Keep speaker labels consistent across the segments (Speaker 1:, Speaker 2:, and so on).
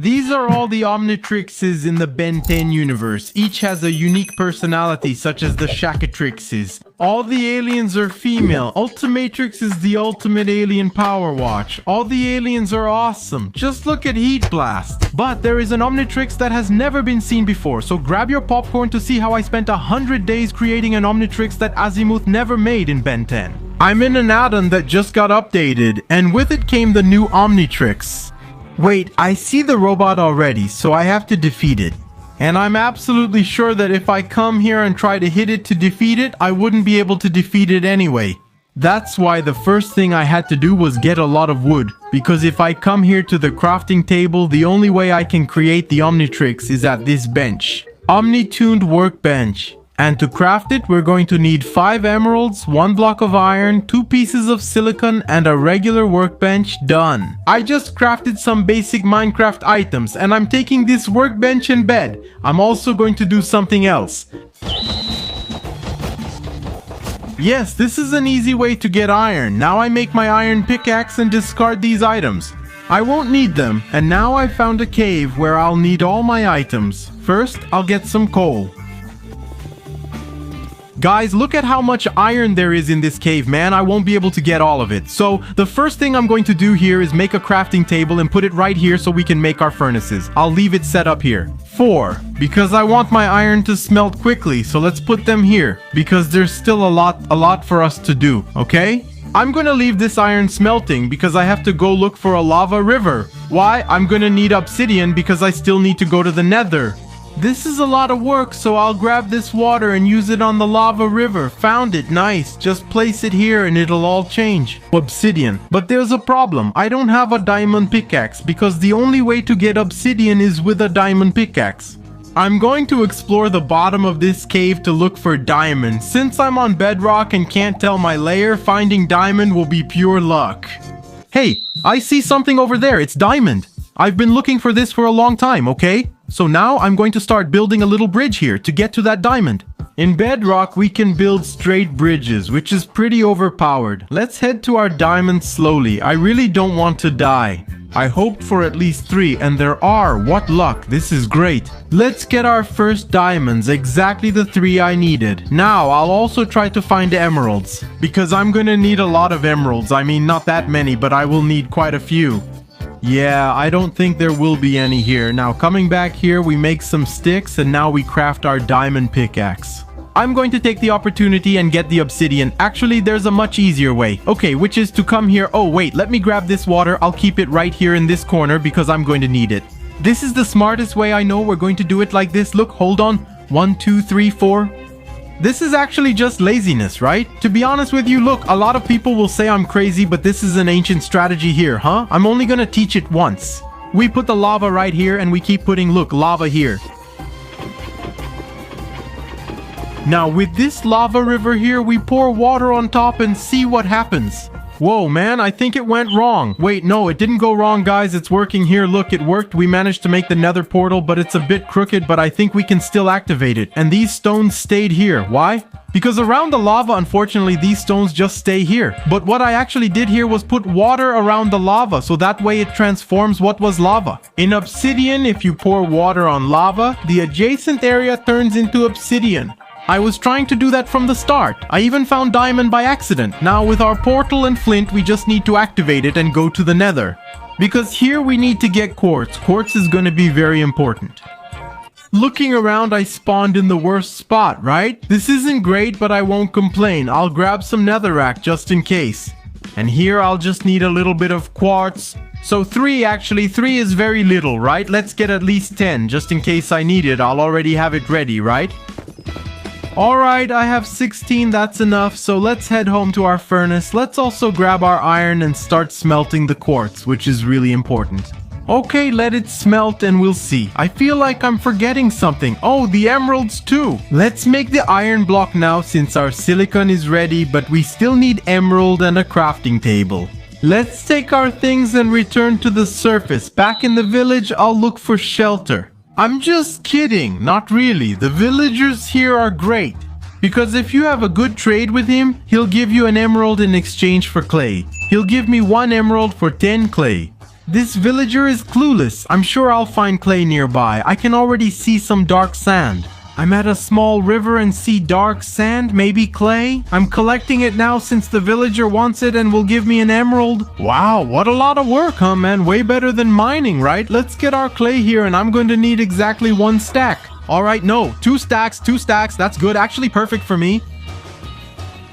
Speaker 1: These are all the Omnitrixes in the Ben 10 universe. Each has a unique personality, such as the Shacatrixes. All the aliens are female. Ultimatrix is the ultimate alien power watch. All the aliens are awesome. Just look at Heat Blast. But there is an Omnitrix that has never been seen before, so grab your popcorn to see how I spent 100 days creating an Omnitrix that Azmuth never made in Ben 10. I'm in an add-on that just got updated, and with it came the new Omnitrix. Wait, I see the robot already, so I have to defeat it. And I'm absolutely sure that if I come here and try to hit it to defeat it, I wouldn't be able to defeat it anyway. That's why the first thing I had to do was get a lot of wood, because if I come here to the crafting table, the only way I can create the Omnitrix is at this bench. Omni-tuned workbench. And to craft it, we're going to need 5 emeralds, 1 block of iron, 2 pieces of silicon, and a regular workbench. Done. I just crafted some basic Minecraft items, and I'm taking this workbench and bed. I'm also going to do something else. Yes, this is an easy way to get iron. Now I make my iron pickaxe and discard these items. I won't need them, and now I've found a cave where I'll need all my items. First, I'll get some coal. Guys, look at how much iron there is in this cave, man. I won't be able to get all of it. So the first thing I'm going to do here is make a crafting table and put it right here so we can make our furnaces. I'll leave it set up here. 4, because I want my iron to smelt quickly, so let's put them here, because there's still a lot for us to do, okay? I'm gonna leave this iron smelting because I have to go look for a lava river. Why? I'm gonna need obsidian because I still need to go to the nether. This is a lot of work, so I'll grab this water and use it on the lava river. Found it, nice. Just place it here and it'll all change. Obsidian. But there's a problem. I don't have a diamond pickaxe because the only way to get obsidian is with a diamond pickaxe. I'm going to explore the bottom of this cave to look for diamond. Since I'm on bedrock and can't tell my layer, finding diamond will be pure luck. Hey, I see something over there. It's diamond. I've been looking for this for a long time, okay? So now I'm going to start building a little bridge here to get to that diamond. In bedrock, we can build straight bridges, which is pretty overpowered. Let's head to our diamond slowly. I really don't want to die. I hoped for at least 3, and there are. What luck. This is great. Let's get our first diamonds, exactly the 3 I needed. Now, I'll also try to find emeralds, because I'm gonna need a lot of emeralds. I mean, not that many, but I will need quite a few. Yeah, I don't think there will be any here. Now, coming back here, we make some sticks, and now we craft our diamond pickaxe. I'm going to take the opportunity and get the obsidian. Actually, there's a much easier way. Okay, which is to come here. Oh, wait, let me grab this water. I'll keep it right here in this corner because I'm going to need it. This is the smartest way I know. We're going to do it like this. Look, hold on. 1, 2, 3, 4. This is actually just laziness, right? To be honest with you, look, a lot of people will say I'm crazy, but this is an ancient strategy here, huh? I'm only gonna teach it once. We put the lava right here and we keep putting, look, lava here. Now with this lava river here, we pour water on top and see what happens. Whoa, man, I think it went wrong. Wait, no, it didn't go wrong, guys. It's working here. Look, it worked. We managed to make the nether portal, but it's a bit crooked, but I think we can still activate it. And these stones stayed here. Why? Because around the lava, unfortunately, these stones just stay here. But what I actually did here was put water around the lava, so that way it transforms what was lava. In obsidian, if you pour water on lava, the adjacent area turns into obsidian. I was trying to do that from the start. I even found diamond by accident. Now with our portal and flint, we just need to activate it and go to the nether. Because here we need to get quartz. Quartz is going to be very important. Looking around, I spawned in the worst spot, right? This isn't great, but I won't complain. I'll grab some netherrack just in case. And here I'll just need a little bit of quartz. So 3 actually, 3 is very little, right? Let's get at least 10, just in case I need it. I'll already have it ready, right? Alright, I have 16, that's enough, so let's head home to our furnace. Let's also grab our iron and start smelting the quartz, which is really important. Okay, let it smelt and we'll see. I feel like I'm forgetting something. Oh, the emeralds too. Let's make the iron block now since our silicon is ready, but we still need emerald and a crafting table. Let's take our things and return to the surface. Back in the village, I'll look for shelter. I'm just kidding, not really. The villagers here are great. Because if you have a good trade with him, he'll give you an emerald in exchange for clay. He'll give me 1 emerald for 10 clay. This villager is clueless. I'm sure I'll find clay nearby. I can already see some dark sand. I'm at a small river and see dark sand, maybe clay. I'm collecting it now since the villager wants it and will give me an emerald. Wow, what a lot of work, huh, man? Way better than mining, right? Let's get our clay here and I'm going to need exactly 1 stack. All right, no, 2 stacks, 2 stacks. That's good, actually perfect for me.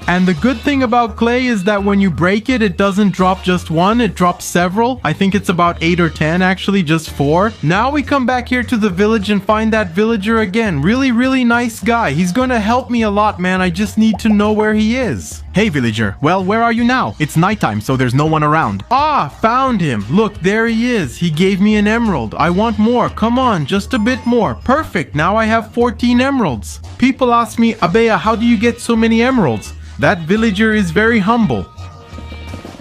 Speaker 1: And the good thing about clay is that when you break it, it doesn't drop just 1, it drops several. I think it's about 8 or 10 actually, just 4. Now we come back here to the village and find that villager again. Really nice guy. He's going to help me a lot, man. I just need to know where he is. Hey villager, well, where are you now? It's nighttime, so there's no one around. Ah, found him. Look, there he is. He gave me an emerald. I want more. Come on, just a bit more. Perfect. Now I have 14 emeralds. People ask me, Abeya, how do you get so many emeralds? That villager is very humble.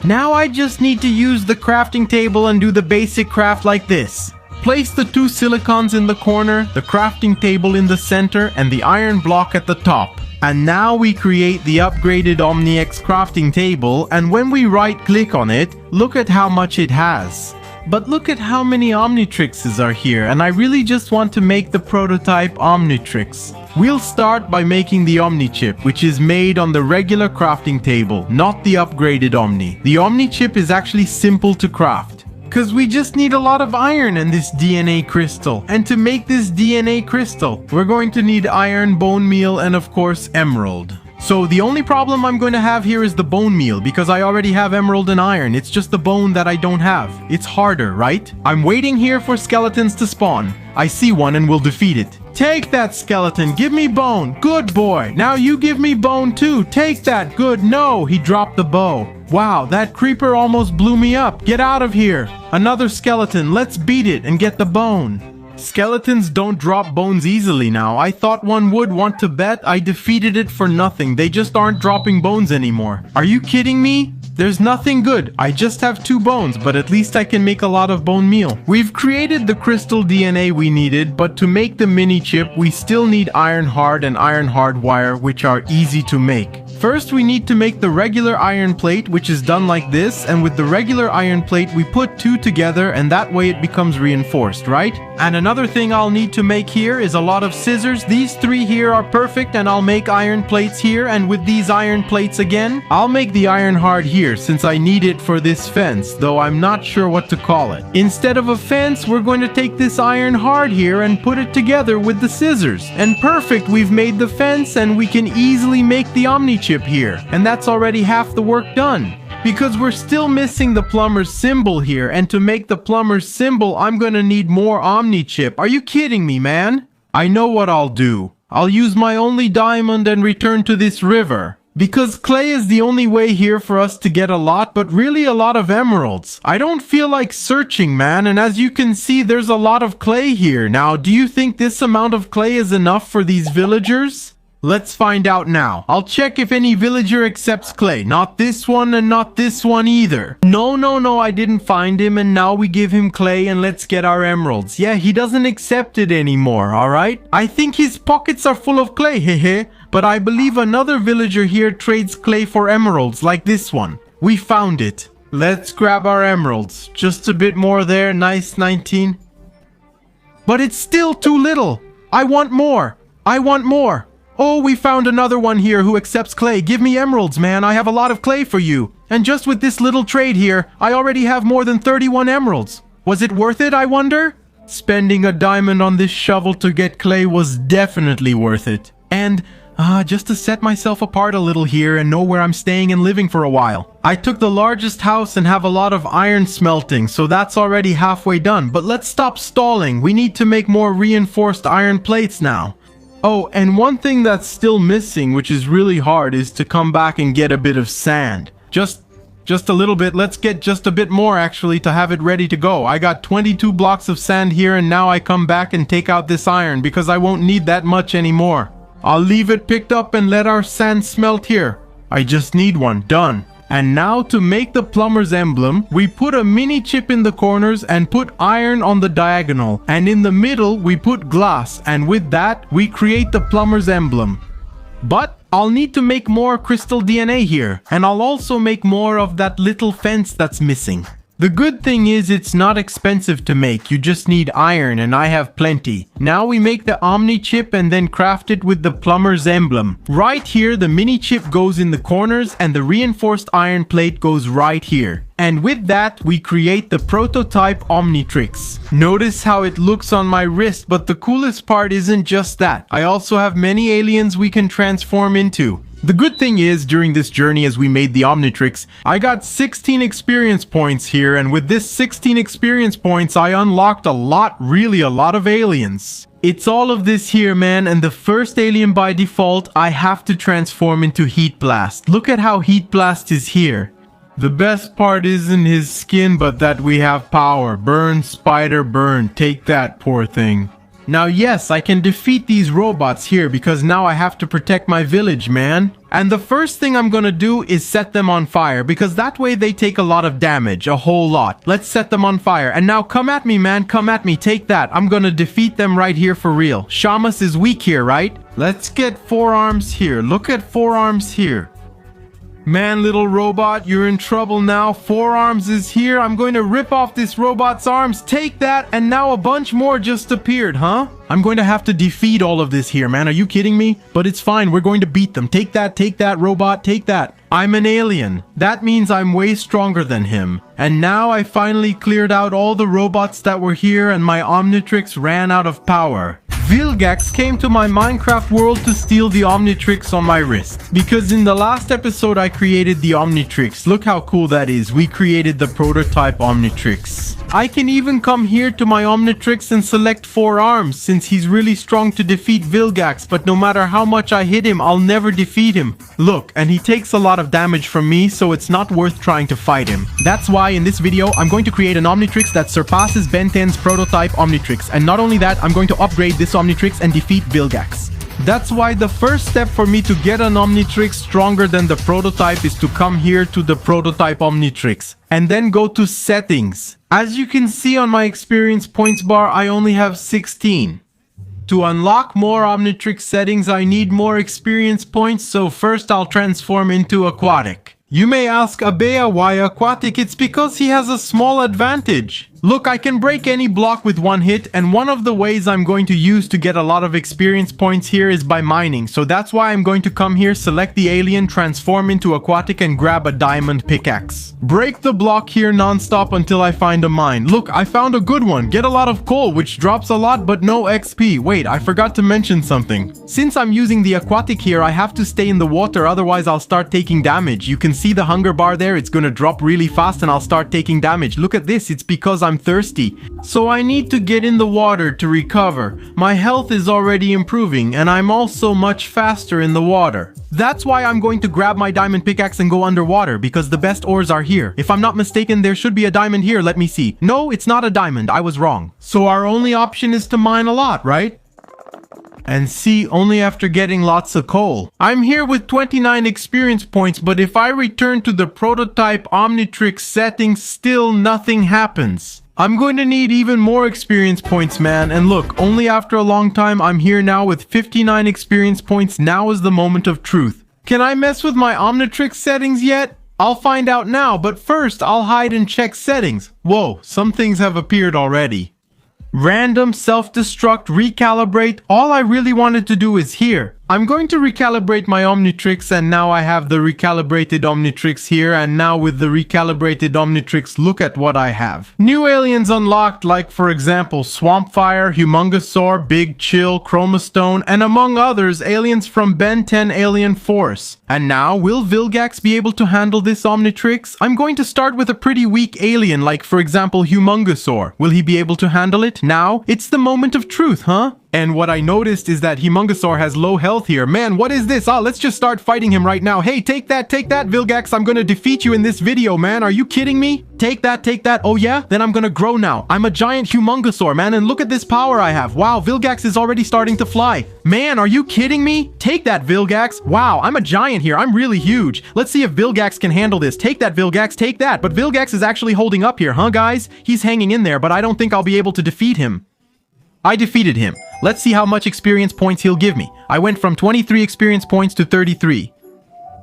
Speaker 1: Now I just need to use the crafting table and do the basic craft like this. Place the 2 silicons in the corner, the crafting table in the center, and the iron block at the top. And now we create the upgraded Omnitrix crafting table, and when we right click on it, look at how much it has. But look at how many Omnitrixes are here, and I really just want to make the prototype Omnitrix. We'll start by making the Omni chip, which is made on the regular crafting table, not the upgraded Omni. The Omni chip is actually simple to craft, because we just need a lot of iron and this DNA crystal. And to make this DNA crystal, we're going to need iron, bone meal, and of course emerald. So the only problem I'm going to have here is the bone meal, because I already have emerald and iron. It's just the bone that I don't have. It's harder, right? I'm waiting here for skeletons to spawn. I see one and will defeat it. Take that, skeleton. Give me bone. Good boy. Now you give me bone too. Take that. Good. No, he dropped the bow. Wow, that creeper almost blew me up. Get out of here. Another skeleton. Let's beat it and get the bone. Skeletons don't drop bones easily now. I thought one would. Want to bet? I defeated it for nothing. They just aren't dropping bones anymore. Are you kidding me? There's nothing good. I just have 2 bones, but at least I can make a lot of bone meal. We've created the crystal DNA we needed, but to make the mini chip, we still need iron hard and iron hard wire, which are easy to make. First, we need to make the regular iron plate, which is done like this, and with the regular iron plate, we put 2 together, and that way it becomes reinforced, right? And another thing I'll need to make here is a lot of scissors. These 3 here are perfect, and I'll make iron plates here, and with these iron plates again, I'll make the iron hard here, since I need it for this fence, though I'm not sure what to call it. Instead of a fence, we're going to take this iron hard here and put it together with the scissors. And perfect, we've made the fence, and we can easily make the Omni chip here, and that's already half the work done. Because we're still missing the plumber's symbol here, and to make the plumber's symbol, I'm gonna need more Omni chip. Are you kidding me, man? I know what I'll do. I'll use my only diamond and return to this river. Because clay is the only way here for us to get a lot, but really a lot of emeralds. I don't feel like searching, man, and as you can see, there's a lot of clay here. Now, do you think this amount of clay is enough for these villagers? Let's find out now. I'll check if any villager accepts clay. Not this one and not this one either. No, I didn't find him, and now we give him clay and let's get our emeralds. Yeah, he doesn't accept it anymore, alright? I think his pockets are full of clay, hehe. But I believe another villager here trades clay for emeralds like this one. We found it. Let's grab our emeralds. Just a bit more there. Nice, 19. But it's still too little. I want more. I want more. Oh, we found another one here who accepts clay. Give me emeralds, man. I have a lot of clay for you. And just with this little trade here, I already have more than 31 emeralds. Was it worth it, I wonder? Spending a diamond on this shovel to get clay was definitely worth it. And just to set myself apart a little here and know where I'm staying and living for a while. I took the largest house and have a lot of iron smelting, so that's already halfway done. But let's stop stalling. We need to make more reinforced iron plates now. Oh, and one thing that's still missing, which is really hard, is to come back and get a bit of sand. Just a little bit. Let's get just a bit more actually to have it ready to go. I got 22 blocks of sand here, and now I come back and take out this iron because I won't need that much anymore. I'll leave it picked up and let our sand smelt here. I just need one. Done. And now to make the plumber's emblem, we put a mini chip in the corners and put iron on the diagonal. And in the middle, we put glass. And with that, we create the plumber's emblem. But I'll need to make more crystal DNA here. And I'll also make more of that little fence that's missing. The good thing is it's not expensive to make, you just need iron and I have plenty. Now we make the Omni chip and then craft it with the plumber's emblem. Right here the mini chip goes in the corners and the reinforced iron plate goes right here. And with that we create the prototype Omnitrix. Notice how it looks on my wrist, but the coolest part isn't just that. I also have many aliens we can transform into. The good thing is, during this journey as we made the Omnitrix, I got 16 experience points here, and with this 16 experience points, I unlocked really a lot of aliens. It's all of this here, man, and the first alien by default, I have to transform into Heat Blast. Look at how Heat Blast is here. The best part isn't his skin, but that we have power. Burn, spider, burn. Take that, poor thing. Now yes, I can defeat these robots here because now I have to protect my village, man. And the first thing I'm gonna do is set them on fire because that way they take a lot of damage, a whole lot. Let's set them on fire. And now come at me, man, come at me, take that. I'm gonna defeat them right here for real. Shamus is weak here, right? Let's get 4 arms here. Look at 4 arms here. Man, little robot, you're in trouble now. 4 arms is here. I'm going to rip off this robot's arms. Take that, and now a bunch more just appeared, huh? I'm going to have to defeat all of this here, man. Are you kidding me? But it's fine. We're going to beat them. Take that, robot. Take that. I'm an alien. That means I'm way stronger than him. And now I finally cleared out all the robots that were here, and my Omnitrix ran out of power. Vilgax came to my Minecraft world to steal the Omnitrix on my wrist. Because in the last episode I created the Omnitrix. Look how cool that is. We created the prototype Omnitrix. I can even come here to my Omnitrix and select 4 arms since he's really strong to defeat Vilgax, but no matter how much I hit him, I'll never defeat him. Look, and he takes a lot of damage from me, so it's not worth trying to fight him. That's why in this video, I'm going to create an Omnitrix that surpasses Ben 10's prototype Omnitrix. And not only that, I'm going to upgrade this Omnitrix and defeat Vilgax. That's why the first step for me to get an Omnitrix stronger than the prototype is to come here to the prototype Omnitrix and then go to settings. As you can see on my experience points bar, I only have 16. To unlock more Omnitrix settings, I need more experience points, so first I'll transform into Aquatic. You may ask Abea why Aquatic. It's because he has a small advantage. Look, I can break any block with one hit, and one of the ways I'm going to use to get a lot of experience points here is by mining. So that's why I'm going to come here, select the alien, transform into Aquatic, and grab a diamond pickaxe. Break the block here non-stop until I find a mine. Look, I found a good one. Get a lot of coal, which drops a lot, but no XP. Wait, I forgot to mention something. Since I'm using the Aquatic here, I have to stay in the water, otherwise I'll start taking damage. You can see the hunger bar there. It's gonna drop really fast and I'll start taking damage. Look at this. It's because I'm thirsty. So I need to get in the water to recover. My health is already improving and I'm also much faster in the water. That's why I'm going to grab my diamond pickaxe and go underwater, because the best ores are here. If I'm not mistaken, there should be a diamond here. Let me see. No, it's not a diamond. I was wrong. So our only option is to mine a lot, right? And see, only after getting lots of coal. I'm here with 29 experience points, but if I return to the prototype Omnitrix settings, still nothing happens. I'm going to need even more experience points, man. And look, only after a long time, I'm here now with 59 experience points. Now is the moment of truth. Can I mess with my Omnitrix settings yet? I'll find out now, but first I'll hide and check settings. Whoa, some things have appeared already. Random, self-destruct, recalibrate. All I really wanted to do is here. I'm going to recalibrate my Omnitrix, and now I have the recalibrated Omnitrix here, and now with the recalibrated Omnitrix, look at what I have. New aliens unlocked, like for example, Swampfire, Humongosaur, Big Chill, Chromastone, and among others, aliens from Ben 10 Alien Force. And now, will Vilgax be able to handle this Omnitrix? I'm going to start with a pretty weak alien, like for example, Humongosaur. Will he be able to handle it? Now, it's the moment of truth, huh? And what I noticed is that Humongosaur has low health here. Man, what is this? Let's just start fighting him right now. Hey, take that, Vilgax. I'm gonna defeat you in this video, man. Are you kidding me? Take that. Oh yeah? Then I'm gonna grow now. I'm a giant Humongosaur, man, and look at this power I have. Wow, Vilgax is already starting to fly. Man, are you kidding me? Take that, Vilgax. Wow, I'm a giant here. I'm really huge. Let's see if Vilgax can handle this. Take that, Vilgax. Take that. But Vilgax is actually holding up here, huh, guys? He's hanging in there, but I don't think I'll be able to defeat him. I defeated him. Let's see how much experience points he'll give me. I went from 23 experience points to 33.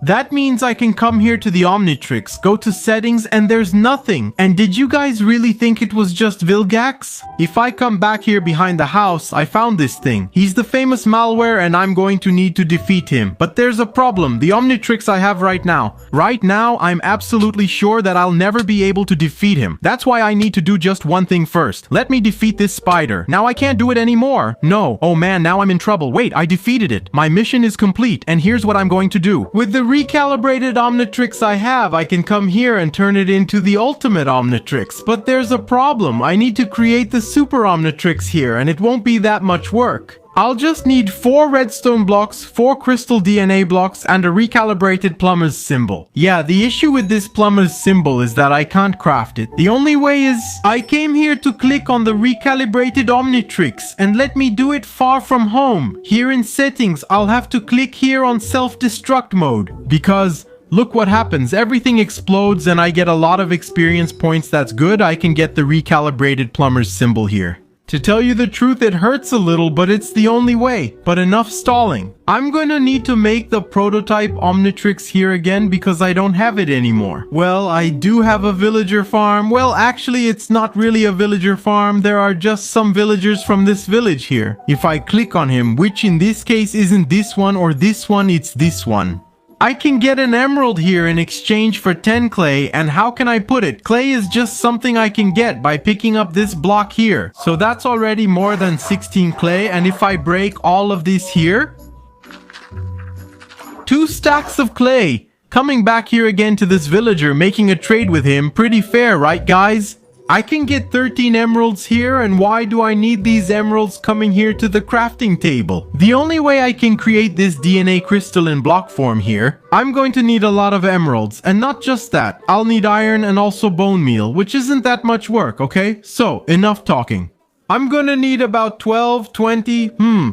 Speaker 1: That means I can come here to the Omnitrix, go to settings, and there's nothing. And did you guys really think it was just Vilgax? If I come back here behind the house, I found this thing. He's the famous Malware and I'm going to need to defeat him. But there's a problem. The Omnitrix I have right now. Right now, I'm absolutely sure that I'll never be able to defeat him. That's why I need to do just one thing first. Let me defeat this spider. Now I can't do it anymore. No. Oh man, now I'm in trouble. Wait, I defeated it. My mission is complete and here's what I'm going to do. With the recalibrated Omnitrix I have, I can come here and turn it into the ultimate Omnitrix. But there's a problem. I need to create the super Omnitrix here and it won't be that much work. I'll just need 4 redstone blocks, 4 crystal DNA blocks, and a recalibrated plumber's symbol. Yeah, the issue with this plumber's symbol is that I can't craft it. The only way is I came here to click on the recalibrated Omnitrix and let me do it far from home. Here in settings, I'll have to click here on self-destruct mode because look what happens. Everything explodes and I get a lot of experience points. That's good. I can get the recalibrated plumber's symbol here. To tell you the truth, it hurts a little, but it's the only way. But enough stalling. I'm gonna need to make the prototype Omnitrix here again because I don't have it anymore. Well, I do have a villager farm. Well, actually, it's not really a villager farm. There are just some villagers from this village here. If I click on him, which in this case isn't this one or this one, it's this one. I can get an emerald here in exchange for 10 clay, and how can I put it? Clay is just something I can get by picking up this block here. So that's already more than 16 clay, and if I break all of this here, 2 stacks of clay. Coming back here again to this villager, making a trade with him, pretty fair, right guys? I can get 13 emeralds here, and why do I need these emeralds coming here to the crafting table? The only way I can create this DNA crystal in block form here, I'm going to need a lot of emeralds, and not just that, I'll need iron and also bone meal, which isn't that much work, okay? So, enough talking. I'm gonna need about 12, 20,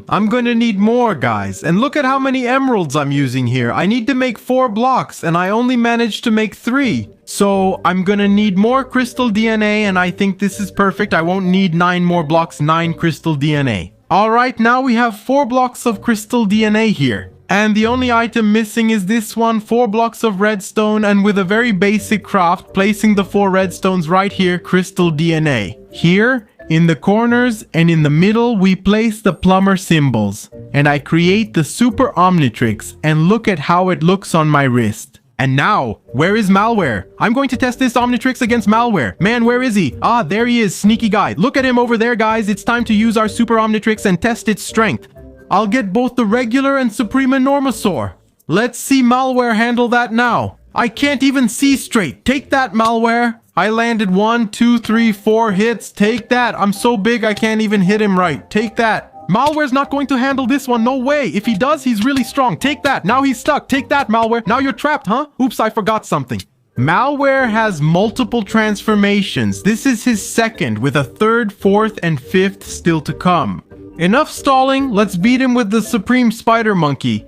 Speaker 1: I'm gonna need more, guys. And look at how many emeralds I'm using here. I need to make 4 blocks, and I only managed to make 3. So I'm gonna need more crystal DNA, and I think this is perfect. I won't need 9 more blocks, 9 crystal DNA. Alright, now we have 4 blocks of crystal DNA here. And the only item missing is this one, 4 blocks of redstone, and with a very basic craft, placing the 4 redstones right here, crystal DNA. Here, in the corners and in the middle, we place the plumber symbols. And I create the super Omnitrix, and look at how it looks on my wrist. And now, where is Malware? I'm going to test this Omnitrix against Malware. Man, where is he? Ah, there he is, sneaky guy. Look at him over there, guys. It's time to use our super Omnitrix and test its strength. I'll get both the regular and Supreme Enormosaur. Let's see Malware handle that now. I can't even see straight. Take that, Malware. I landed 1, 2, 3, 4 hits. Take that. I'm so big I can't even hit him right. Take that. Malware's not going to handle this one. No way. If he does, he's really strong. Take that. Now he's stuck. Take that, Malware. Now you're trapped, huh? Oops, I forgot something. Malware has multiple transformations. This is his second, with a third, fourth, and fifth still to come. Enough stalling. Let's beat him with the Supreme Spider Monkey.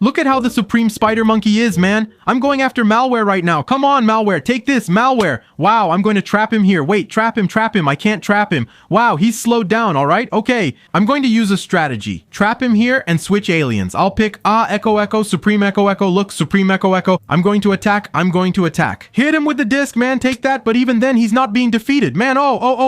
Speaker 1: Look at how the Supreme Spider Monkey is, man. I'm going after Malware right now. Come on, Malware. Take this, Malware. Wow, I'm going to trap him here. Wait, trap him. I can't trap him. Wow, he's slowed down, all right? Okay, I'm going to use a strategy. Trap him here and switch aliens. I'll pick, Echo, Supreme Echo, look, Supreme Echo. I'm going to attack. Hit him with the disc, man. Take that. But even then, he's not being defeated. Man,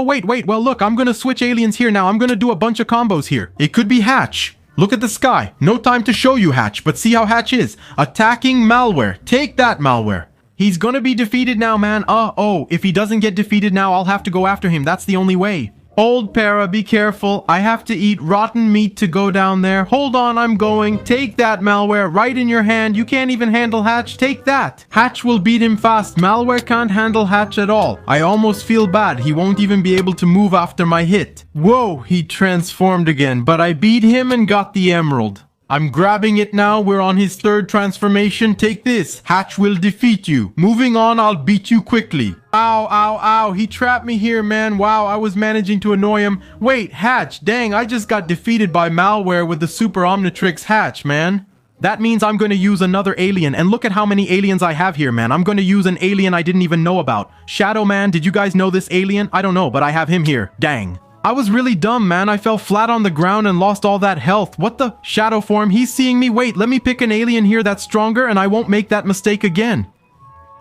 Speaker 1: wait. Well, look, I'm going to switch aliens here now. I'm going to do a bunch of combos here. It could be Hatch. Look at the sky. No time to show you Hatch, but see how Hatch is. Attacking Malware. Take that, Malware. He's gonna be defeated now, man. If he doesn't get defeated now, I'll have to go after him. That's the only way. Old Para, be careful. I have to eat rotten meat to go down there. Hold on, I'm going. Take that, Malware. Right in your hand. You can't even handle Hatch. Take that. Hatch will beat him fast. Malware can't handle Hatch at all. I almost feel bad. He won't even be able to move after my hit. Whoa, he transformed again, but I beat him and got the emerald. I'm grabbing it now. We're on his third transformation. Take this. Hatch will defeat you. Moving on, I'll beat you quickly. Ow. He trapped me here, man. Wow, I was managing to annoy him. Wait, Hatch. Dang, I just got defeated by Malware with the Super Omnitrix Hatch, man. That means I'm going to use another alien. And look at how many aliens I have here, man. I'm going to use an alien I didn't even know about. Shadow Man, did you guys know this alien? I don't know, but I have him here. Dang. I was really dumb, man. I fell flat on the ground and lost all that health. What the? Shadow form, he's seeing me. Wait, let me pick an alien here that's stronger and I won't make that mistake again.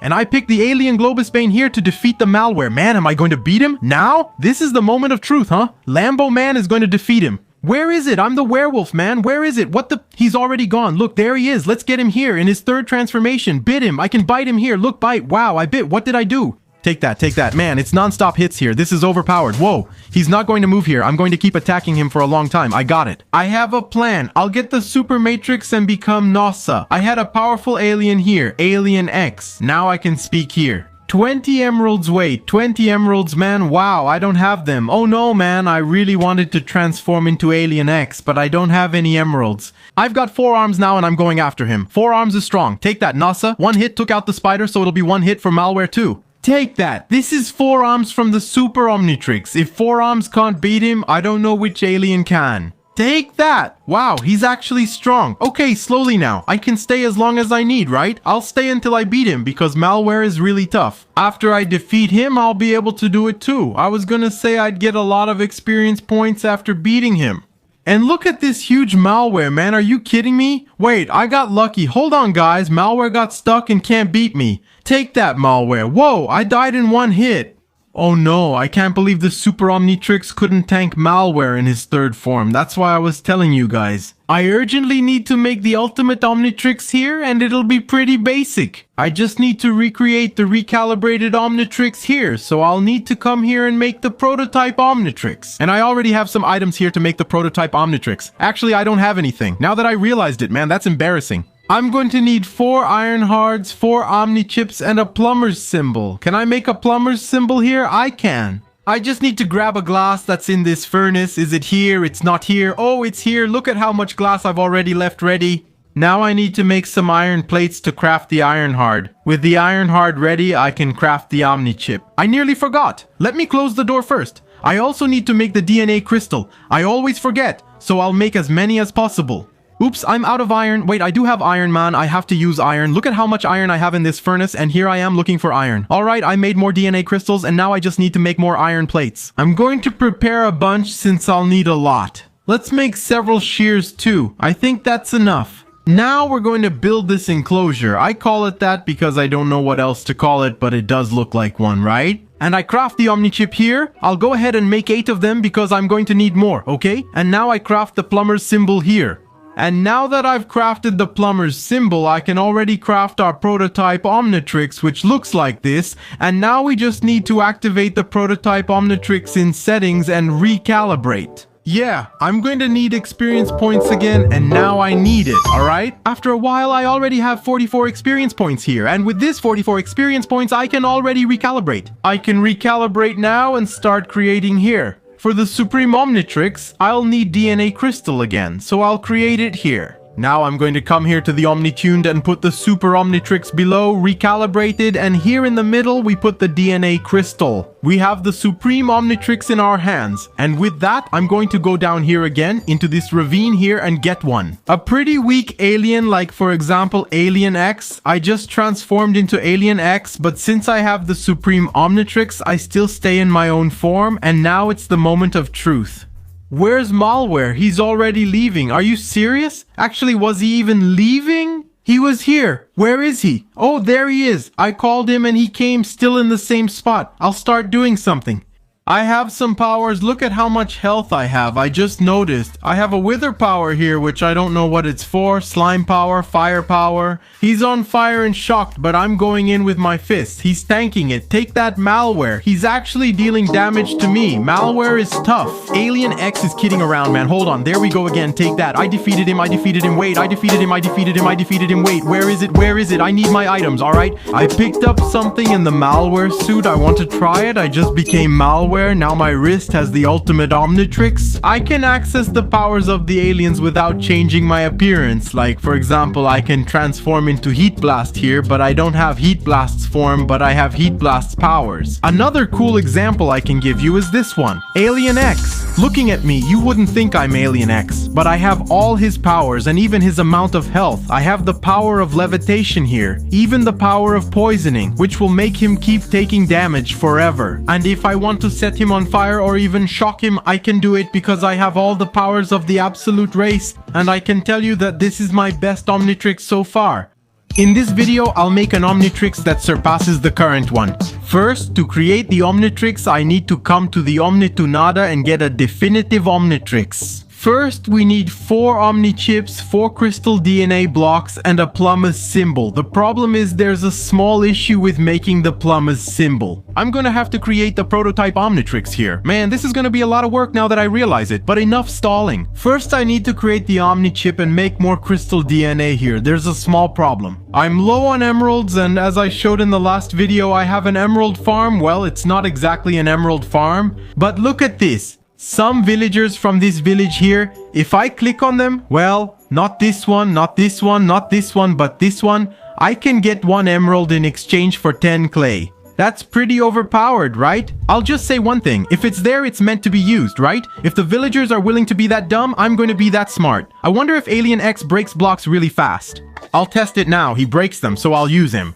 Speaker 1: And I picked the alien Globusbane here to defeat the Malware. Man, am I going to beat him? Now? This is the moment of truth, huh? Lambo Man is going to defeat him. Where is it? I'm the werewolf, man. Where is it? What the? He's already gone. Look, there he is. Let's get him here in his third transformation. Bit him. I can bite him here. Look, bite. Wow, I bit. What did I do? Take that, take that. Man, it's non-stop hits here. This is overpowered. Whoa, he's not going to move here. I'm going to keep attacking him for a long time. I got it. I have a plan. I'll get the Super Matrix and become Nossa. I had a powerful alien here, Alien X. Now I can speak here. 20 emeralds, wait, 20 emeralds, man. Wow, I don't have them. Oh no, man, I really wanted to transform into Alien X, but I don't have any emeralds. I've got 4 arms now and I'm going after him. 4 arms is strong. Take that, Nossa. 1 hit took out the spider, so it'll be 1 hit for Malware too. Take that. This is 4 arms from the Super Omnitrix. If 4 arms can't beat him, I don't know which alien can. Take that. Wow, he's actually strong. Okay, slowly now. I can stay as long as I need, right? I'll stay until I beat him because Malware is really tough. After I defeat him, I'll be able to do it too. I was gonna say I'd get a lot of experience points after beating him. And look at this huge Malware, man. Are you kidding me? Wait, I got lucky. Hold on, guys. Malware got stuck and can't beat me. Take that, Malware. Whoa, I died in 1 hit. Oh no, I can't believe the Super Omnitrix couldn't tank Malware in his third form. That's why I was telling you guys. I urgently need to make the ultimate Omnitrix here, and it'll be pretty basic. I just need to recreate the recalibrated Omnitrix here, so I'll need to come here and make the prototype Omnitrix. And I already have some items here to make the prototype Omnitrix. Actually, I don't have anything. Now that I realized it, man, that's embarrassing. I'm going to need 4 iron hards, 4 omni chips, and a plumber's symbol. Can I make a plumber's symbol here? I can. I just need to grab a glass that's in this furnace. Is it here? It's not here. Oh, it's here. Look at how much glass I've already left ready. Now I need to make some iron plates to craft the iron hard. With the iron hard ready, I can craft the omni chip. I nearly forgot. Let me close the door first. I also need to make the DNA crystal. I always forget, so I'll make as many as possible. Oops, I'm out of iron. Wait, I do have iron, man. I have to use iron. Look at how much iron I have in this furnace, and here I am looking for iron. Alright, I made more DNA crystals, and now I just need to make more iron plates. I'm going to prepare a bunch since I'll need a lot. Let's make several shears too. I think that's enough. Now we're going to build this enclosure. I call it that because I don't know what else to call it, but it does look like one, right? And I craft the Omnichip here. I'll go ahead and make 8 of them because I'm going to need more, okay? And now I craft the plumber's symbol here. And now that I've crafted the plumber's symbol, I can already craft our prototype Omnitrix, which looks like this. And now we just need to activate the prototype Omnitrix in settings and recalibrate. Yeah, I'm going to need experience points again, and now I need it, alright? After a while, I already have 44 experience points here, and with this 44 experience points, I can already recalibrate. I can recalibrate now and start creating here. For the Supreme Omnitrix, I'll need DNA Crystal again, so I'll create it here. Now I'm going to come here to the Omnituned and put the Super Omnitrix below, recalibrated, and here in the middle we put the DNA Crystal. We have the Supreme Omnitrix in our hands, and with that I'm going to go down here again into this ravine here and get one. A pretty weak alien like for example Alien X, I just transformed into Alien X, but since I have the Supreme Omnitrix I still stay in my own form, and now it's the moment of truth. Where's Malware? He's already leaving. Are you serious? Actually, was he even leaving? He was here. Where is he? Oh, there he is. I called him and he came still in the same spot. I'll start doing something. I have some powers. Look at how much health I have. I just noticed. I have a wither power here, which I don't know what it's for. Slime power, fire power. He's on fire and shocked, but I'm going in with my fist. He's tanking it. Take that, Malware. He's actually dealing damage to me. Malware is tough. Alien X is kidding around, man. Hold on. There we go again. Take that. I defeated him. I defeated him. Wait, I defeated him. I defeated him. I defeated him. Wait, where is it? Where is it? I need my items, all right? I picked up something in the Malware suit. I want to try it. I just became Malware. Now my wrist has the ultimate Omnitrix. I can access the powers of the aliens without changing my appearance. Like for example, I can transform into Heat Blast here, but I don't have Heat Blast's form, but I have Heat Blast's powers. Another cool example I can give you is this one. Alien X. Looking at me, you wouldn't think I'm Alien X, but I have all his powers and even his amount of health. I have the power of levitation here, even the power of poisoning, which will make him keep taking damage forever. And if I want to send set him on fire or even shock him, I can do it because I have all the powers of the absolute race, and I can tell you that this is my best Omnitrix so far. In this video, I'll make an Omnitrix that surpasses the current one. First, to create the Omnitrix, I need to come to the Omnitunada and get a definitive Omnitrix. First, we need 4 Omni chips, 4 crystal DNA blocks, and a plumber's symbol. The problem is there's a small issue with making the plumber's symbol. I'm gonna have to create the prototype Omnitrix here. Man, this is gonna be a lot of work now that I realize it, but enough stalling. First, I need to create the Omni chip and make more crystal DNA here. There's a small problem. I'm low on emeralds, and as I showed in the last video, I have an emerald farm. Well, it's not exactly an emerald farm, but look at this. Some villagers from this village here, if I click on them, well, not this one, not this one, not this one, but this one, I can get 1 emerald in exchange for 10 clay. That's pretty overpowered, right? I'll just say one thing. If it's there, it's meant to be used, right? If the villagers are willing to be that dumb, I'm going to be that smart. I wonder if Alien X breaks blocks really fast. I'll test it now. He breaks them, so I'll use him.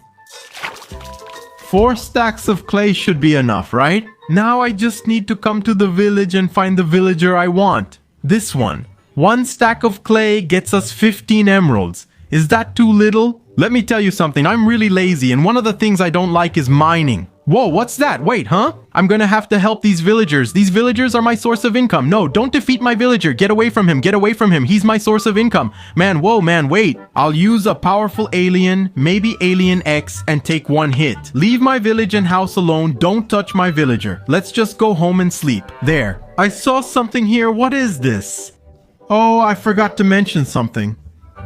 Speaker 1: 4 stacks of clay should be enough, right? Now I just need to come to the village and find the villager I want. This one. 1 stack of clay gets us 15 emeralds. Is that too little? Let me tell you something, I'm really lazy, and one of the things I don't like is mining. Whoa, what's that? Wait, huh? I'm gonna have to help these villagers. These villagers are my source of income. No, don't defeat my villager. Get away from him. Get away from him. He's my source of income. Man, whoa, man, wait. I'll use a powerful alien, maybe Alien X, and take 1 hit. Leave my village and house alone. Don't touch my villager. Let's just go home and sleep. There. I saw something here. What is this? Oh, I forgot to mention something.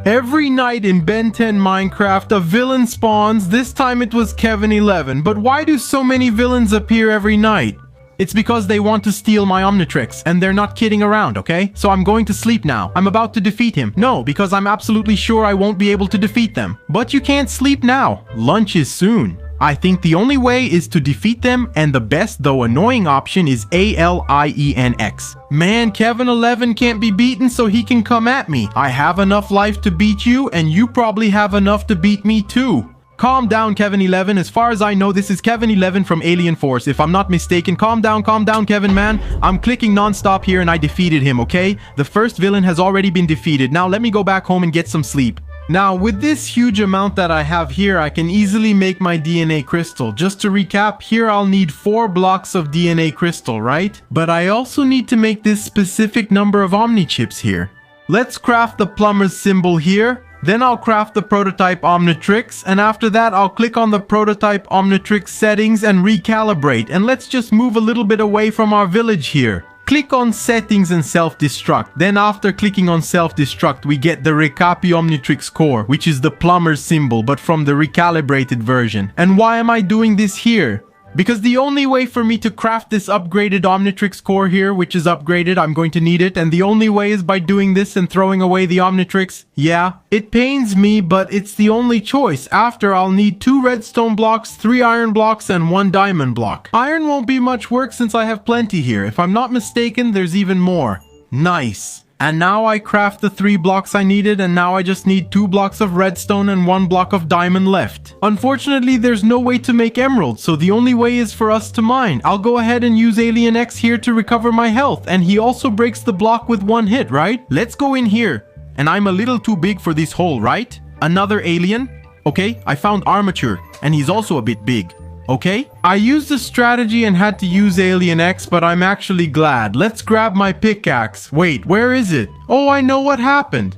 Speaker 1: Every night in Ben 10 Minecraft, a villain spawns. This time it was Kevin 11. But why do so many villains appear every night? It's because they want to steal my Omnitrix, and they're not kidding around, okay? So I'm going to sleep now. I'm about to defeat him. No, because I'm absolutely sure I won't be able to defeat them. But you can't sleep now. Lunch is soon. I think the only way is to defeat them, and the best though annoying option is ALIENX. Man, Kevin 11 can't be beaten, so he can come at me. I have enough life to beat you, and you probably have enough to beat me too. Calm down, Kevin 11. As far as I know, this is Kevin 11 from Alien Force. If I'm not mistaken, calm down, Kevin, man. I'm clicking non-stop here and I defeated him, okay? The first villain has already been defeated. Now let me go back home and get some sleep. Now, with this huge amount that I have here, I can easily make my DNA crystal. Just to recap, here I'll need 4 blocks of DNA crystal, right? But I also need to make this specific number of Omni chips here. Let's craft the plumber's symbol here. Then I'll craft the prototype Omnitrix, and after that I'll click on the prototype Omnitrix settings and recalibrate. And let's just move a little bit away from our village here. Click on settings and self-destruct. Then after clicking on self-destruct, we get the Recapi Omnitrix core, which is the plumber's symbol, but from the recalibrated version. And why am I doing this here? Because the only way for me to craft this upgraded Omnitrix core here, which is upgraded, I'm going to need it, and the only way is by doing this and throwing away the Omnitrix. Yeah, it pains me, but it's the only choice. After, I'll need 2 redstone blocks, 3 iron blocks, and 1 diamond block. Iron won't be much work since I have plenty here. If I'm not mistaken, there's even more. Nice. And now I craft the 3 blocks I needed, and now I just need 2 blocks of redstone and 1 block of diamond left. Unfortunately, there's no way to make emeralds, so the only way is for us to mine. I'll go ahead and use Alien X here to recover my health, and he also breaks the block with 1 hit, right? Let's go in here. And I'm a little too big for this hole, right? Another alien? Okay, I found Armature, and he's also a bit big. Okay, I used the strategy and had to use Alien X, but I'm actually glad. Let's grab my pickaxe. Wait, where is it? Oh, I know what happened.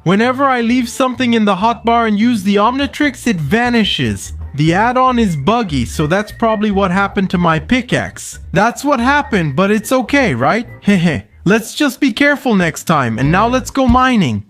Speaker 1: Whenever I leave something in the hotbar and use the Omnitrix, it vanishes. The add-on is buggy, so that's probably what happened to my pickaxe. That's what happened, but it's okay, right? Hehe. Let's just be careful next time, and now let's go mining.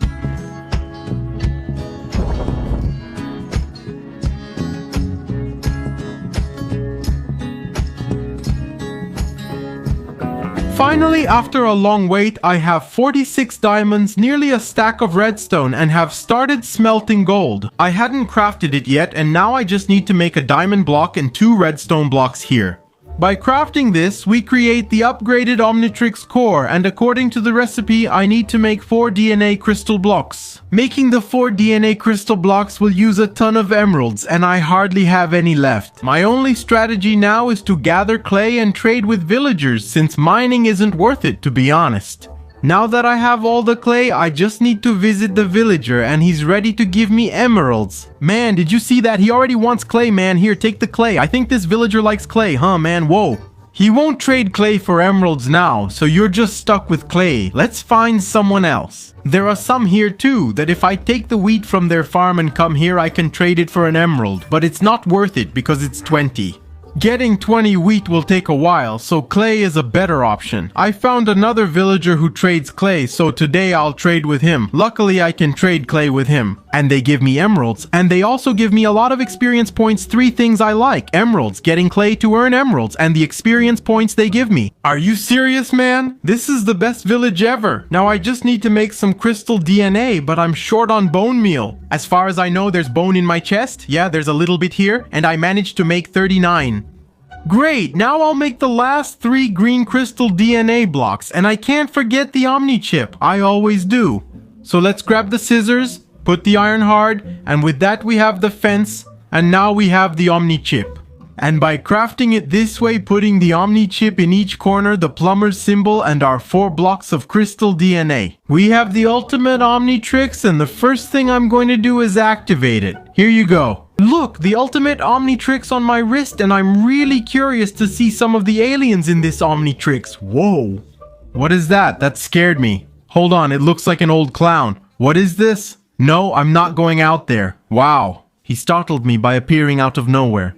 Speaker 1: Finally, after a long wait, I have 46 diamonds, nearly a stack of redstone, and have started smelting gold. I hadn't crafted it yet, and now I just need to make a diamond block and 2 redstone blocks here. By crafting this, we create the upgraded Omnitrix core, and according to the recipe, I need to make 4 DNA crystal blocks. Making the 4 DNA crystal blocks will use a ton of emeralds, and I hardly have any left. My only strategy now is to gather clay and trade with villagers, since mining isn't worth it, to be honest. Now that I have all the clay, I just need to visit the villager and he's ready to give me emeralds. Man, did you see that? He already wants clay, man. Here, take the clay. I think this villager likes clay, huh, man? Whoa. He won't trade clay for emeralds now, so you're just stuck with clay. Let's find someone else. There are some here too, that if I take the wheat from their farm and come here, I can trade it for an emerald, but it's not worth it because it's 20. Getting 20 wheat will take a while, so clay is a better option. I found another villager who trades clay, so today I'll trade with him. Luckily, I can trade clay with him. And they give me emeralds, and they also give me a lot of experience points. 3 things I like: emeralds, getting clay to earn emeralds, and the experience points they give me. Are you serious, man? This is the best village ever. Now I just need to make some crystal DNA, but I'm short on bone meal. As far as I know, there's bone in my chest. Yeah, there's a little bit here, and I managed to make 39. Great, now I'll make the last 3 green crystal DNA blocks, and I can't forget the Omni chip. I always do. So let's grab the scissors, put the iron hard, and with that we have the fence, and now we have the Omni chip. And by crafting it this way, putting the Omni chip in each corner, the plumber's symbol, and our 4 blocks of crystal DNA, we have the ultimate Omnitrix, and the first thing I'm going to do is activate it. Here you go. Look, the ultimate Omnitrix on my wrist, and I'm really curious to see some of the aliens in this Omnitrix. Whoa. What is that? That scared me. Hold on, it looks like an old clown. What is this? No, I'm not going out there. Wow. He startled me by appearing out of nowhere.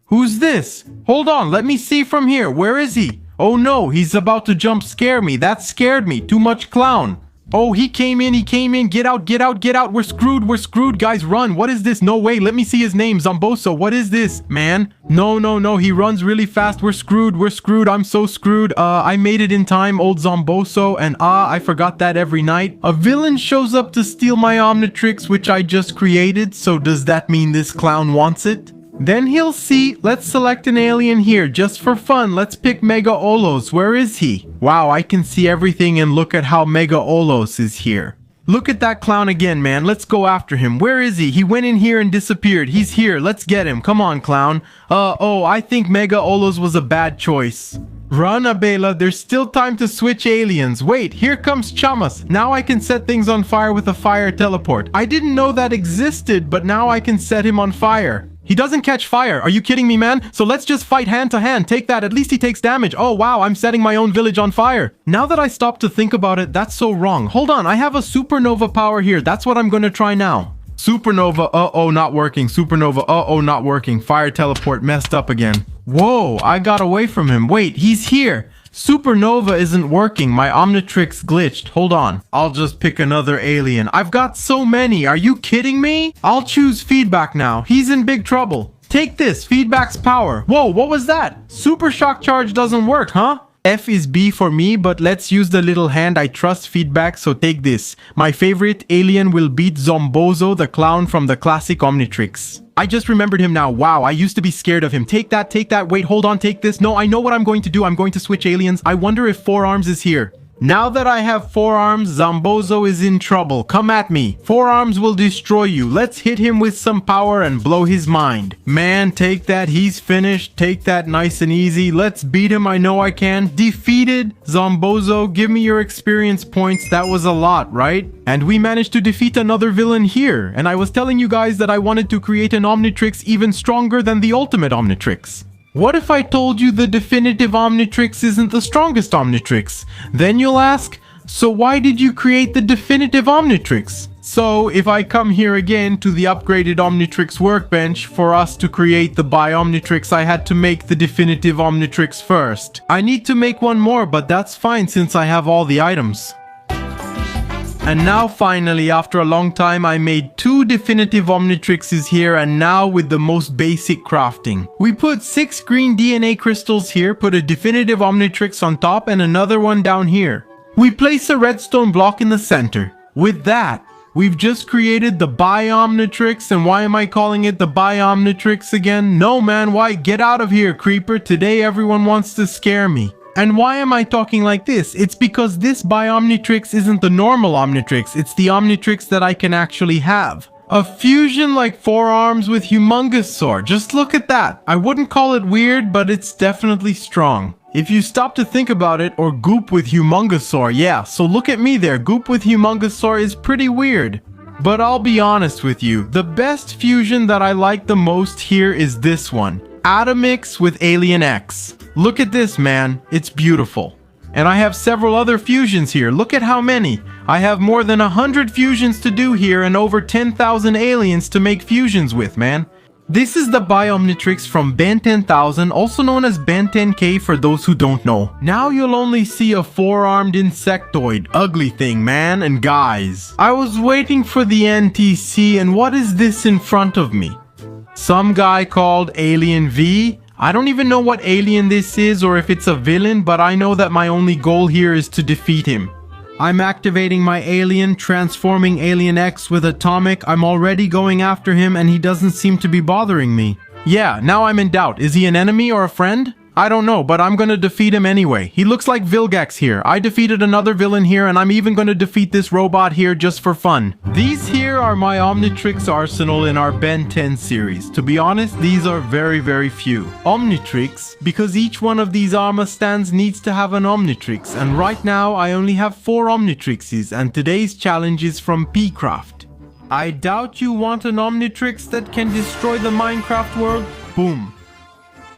Speaker 1: Who's this? Hold on, let me see from here. Where is he? Oh no, he's about to jump scare me. That scared me. Too much clown. Oh, he came in. Get out, get out, get out. We're screwed, guys, run. What is this? No way, let me see his name. Zomboso, what is this, man? No, he runs really fast. We're screwed. I'm so screwed. I made it in time, old Zomboso, and I forgot that every night. A villain shows up to steal my Omnitrix, which I just created, so does that mean this clown wants it? Then he'll see. Let's select an alien here, just for fun. Let's pick Mega Olos. Where is he? Wow, I can see everything, and look at how Mega Olos is here. Look at that clown again, man. Let's go after him. Where is he? He went in here and disappeared. He's here. Let's get him. Come on, clown. I think Mega Olos was a bad choice. Run, Abela. There's still time to switch aliens. Wait, here comes Chamas. Now I can set things on fire with a fire teleport. I didn't know that existed, but now I can set him on fire. He doesn't catch fire. Are you kidding me, man? So let's just fight hand to hand. Take that. At least he takes damage. Oh, wow. I'm setting my own village on fire. Now that I stop to think about it, that's so wrong. Hold on. I have a supernova power here. That's what I'm going to try now. Supernova. Uh-oh, not working. Supernova. Uh-oh, not working. Fire teleport messed up again. Whoa, I got away from him. Wait, he's here. Supernova isn't working. My Omnitrix glitched. Hold on. I'll just pick another alien. I've got so many. Are you kidding me? I'll choose Feedback now. He's in big trouble. Take this. Feedback's power. Whoa, what was that? Super Shock Charge doesn't work, huh? F is B for me, but let's use the little hand. I trust Feedback, so take this. My favorite alien will beat Zombozo, the clown from the classic Omnitrix. I just remembered him now. Wow, I used to be scared of him. Take that. Wait, hold on, take this. No, I know what I'm going to do. I'm going to switch aliens. I wonder if 4 Arms is here. Now that I have 4 Arms, Zombozo is in trouble. Come at me. 4 Arms will destroy you. Let's hit him with some power and blow his mind. Man, take that. He's finished. Take that nice and easy. Let's beat him. I know I can. Defeated. Zombozo, give me your experience points. That was a lot, right? And we managed to defeat another villain here. And I was telling you guys that I wanted to create an Omnitrix even stronger than the ultimate Omnitrix. What if I told you the definitive Omnitrix isn't the strongest Omnitrix? Then you'll ask, so why did you create the definitive Omnitrix? So if I come here again to the upgraded Omnitrix workbench, for us to create the Bi-Omnitrix, I had to make the definitive Omnitrix first. I need to make one more, but that's fine since I have all the items. And now finally, after a long time, I made 2 definitive Omnitrixes here, and now with the most basic crafting. We put 6 green DNA crystals here, put a definitive Omnitrix on top and another one down here. We place a redstone block in the center. With that, We've just created the Omnitrix, and why am I calling it the Omnitrix again? No man, why? Get out of here, creeper. Today everyone wants to scare me. And why am I talking like this? It's because this Omnitrix isn't the normal Omnitrix, it's the Omnitrix that I can actually have. A fusion like 4 arms with humongous sword. Just look at that. I wouldn't call it weird, but it's definitely strong. If you stop to think about it, or goop with humongous sword, yeah, so look at me there. Goop with humongous sword is pretty weird. But I'll be honest with you, the best fusion that I like the most here is this one. Atomix with Alien X. Look at this, man. It's beautiful. And I have several other fusions here. Look at how many. I have more than 100 fusions to do here and over 10,000 aliens to make fusions with, man. This is the Omnitrix from Ben 10,000, also known as Ben 10K for those who don't know. Now you'll only see a 4-armed insectoid. Ugly thing, man. And guys, I was waiting for the NTC, and what is this in front of me? Some guy called Alien V. I don't even know what alien this is or if it's a villain, but I know that my only goal here is to defeat him. I'm activating my alien, transforming Alien X with Atomic. I'm already going after him and he doesn't seem to be bothering me. Yeah, now I'm in doubt. Is he an enemy or a friend? I don't know, but I'm gonna defeat him anyway. He looks like Vilgax here. I defeated another villain here, and I'm even gonna defeat this robot here just for fun. These here are my Omnitrix arsenal in our Ben 10 series. To be honest, these are very few. Omnitrix, because each one of these armor stands needs to have an Omnitrix, and right now I only have 4 Omnitrixes, and today's challenge is from Pcraft. I doubt you want an Omnitrix that can destroy the Minecraft world? Boom.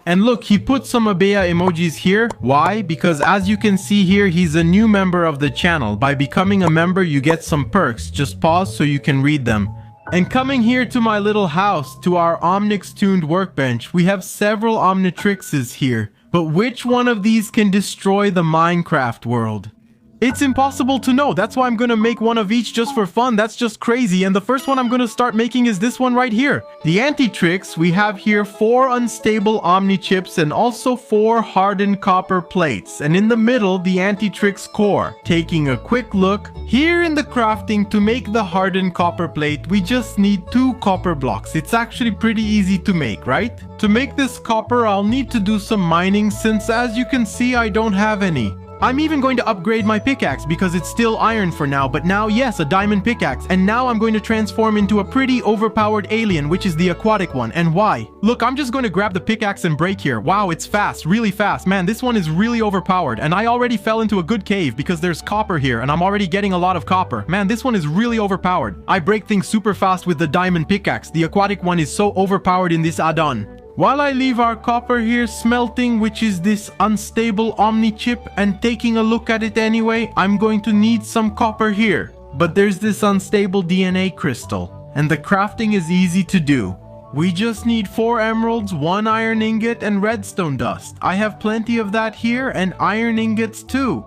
Speaker 1: And look, he put some Abea emojis here. Why? Because as you can see here, he's a new member of the channel. By becoming a member, you get some perks. Just pause so you can read them. And coming here to my little house, to our Omnix-tuned workbench, we have several Omnitrixes here. But which one of these can destroy the Minecraft world? It's impossible to know. That's why I'm gonna make one of each just for fun. That's just crazy. And the first one I'm gonna start making is this one right here. The Antitrix, we have here 4 unstable Omni chips and also 4 hardened copper plates. And in the middle, the Antitrix core. Taking a quick look, here in the crafting, to make the hardened copper plate, we just need 2 copper blocks. It's actually pretty easy to make, right? To make this copper, I'll need to do some mining since, as you can see, I don't have any. I'm even going to upgrade my pickaxe because it's still iron for now, but now, yes, a diamond pickaxe. And now I'm going to transform into a pretty overpowered alien, which is the aquatic one. And why? Look, I'm just going to grab the pickaxe and break here. Wow, it's fast, really fast. Man, this one is really overpowered. And I already fell into a good cave because there's copper here and I'm already getting a lot of copper. Man, this one is really overpowered. I break things super fast with the diamond pickaxe. The aquatic one is so overpowered in this add-on. While I leave our copper here smelting, which is this unstable Omni chip, and taking a look at it anyway, I'm going to need some copper here. But there's this unstable DNA crystal, and the crafting is easy to do. We just need 4 emeralds, 1 iron ingot, and redstone dust. I have plenty of that here, and iron ingots too.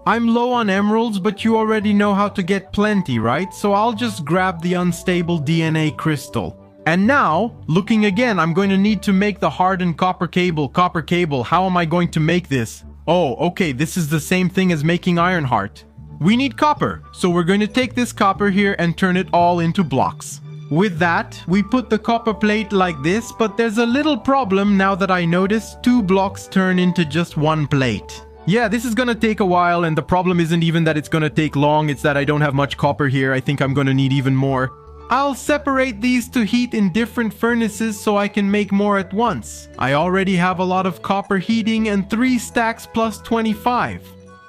Speaker 1: I'm low on emeralds, but you already know how to get plenty, right? So I'll just grab the unstable DNA crystal. And now, looking again, I'm going to need to make the hardened copper cable. How am I going to make this? Oh, okay, this is the same thing as making iron heart. We need copper, so we're going to take this copper here and turn it all into blocks. With that, we put the copper plate like this, but there's a little problem now that I notice 2 blocks turn into just 1 plate. Yeah, this is gonna take a while, and the problem isn't even that it's gonna take long, it's that I don't have much copper here. I think I'm gonna need even more. I'll separate these to heat in different furnaces so I can make more at once. I already have a lot of copper heating and 3 stacks plus 25.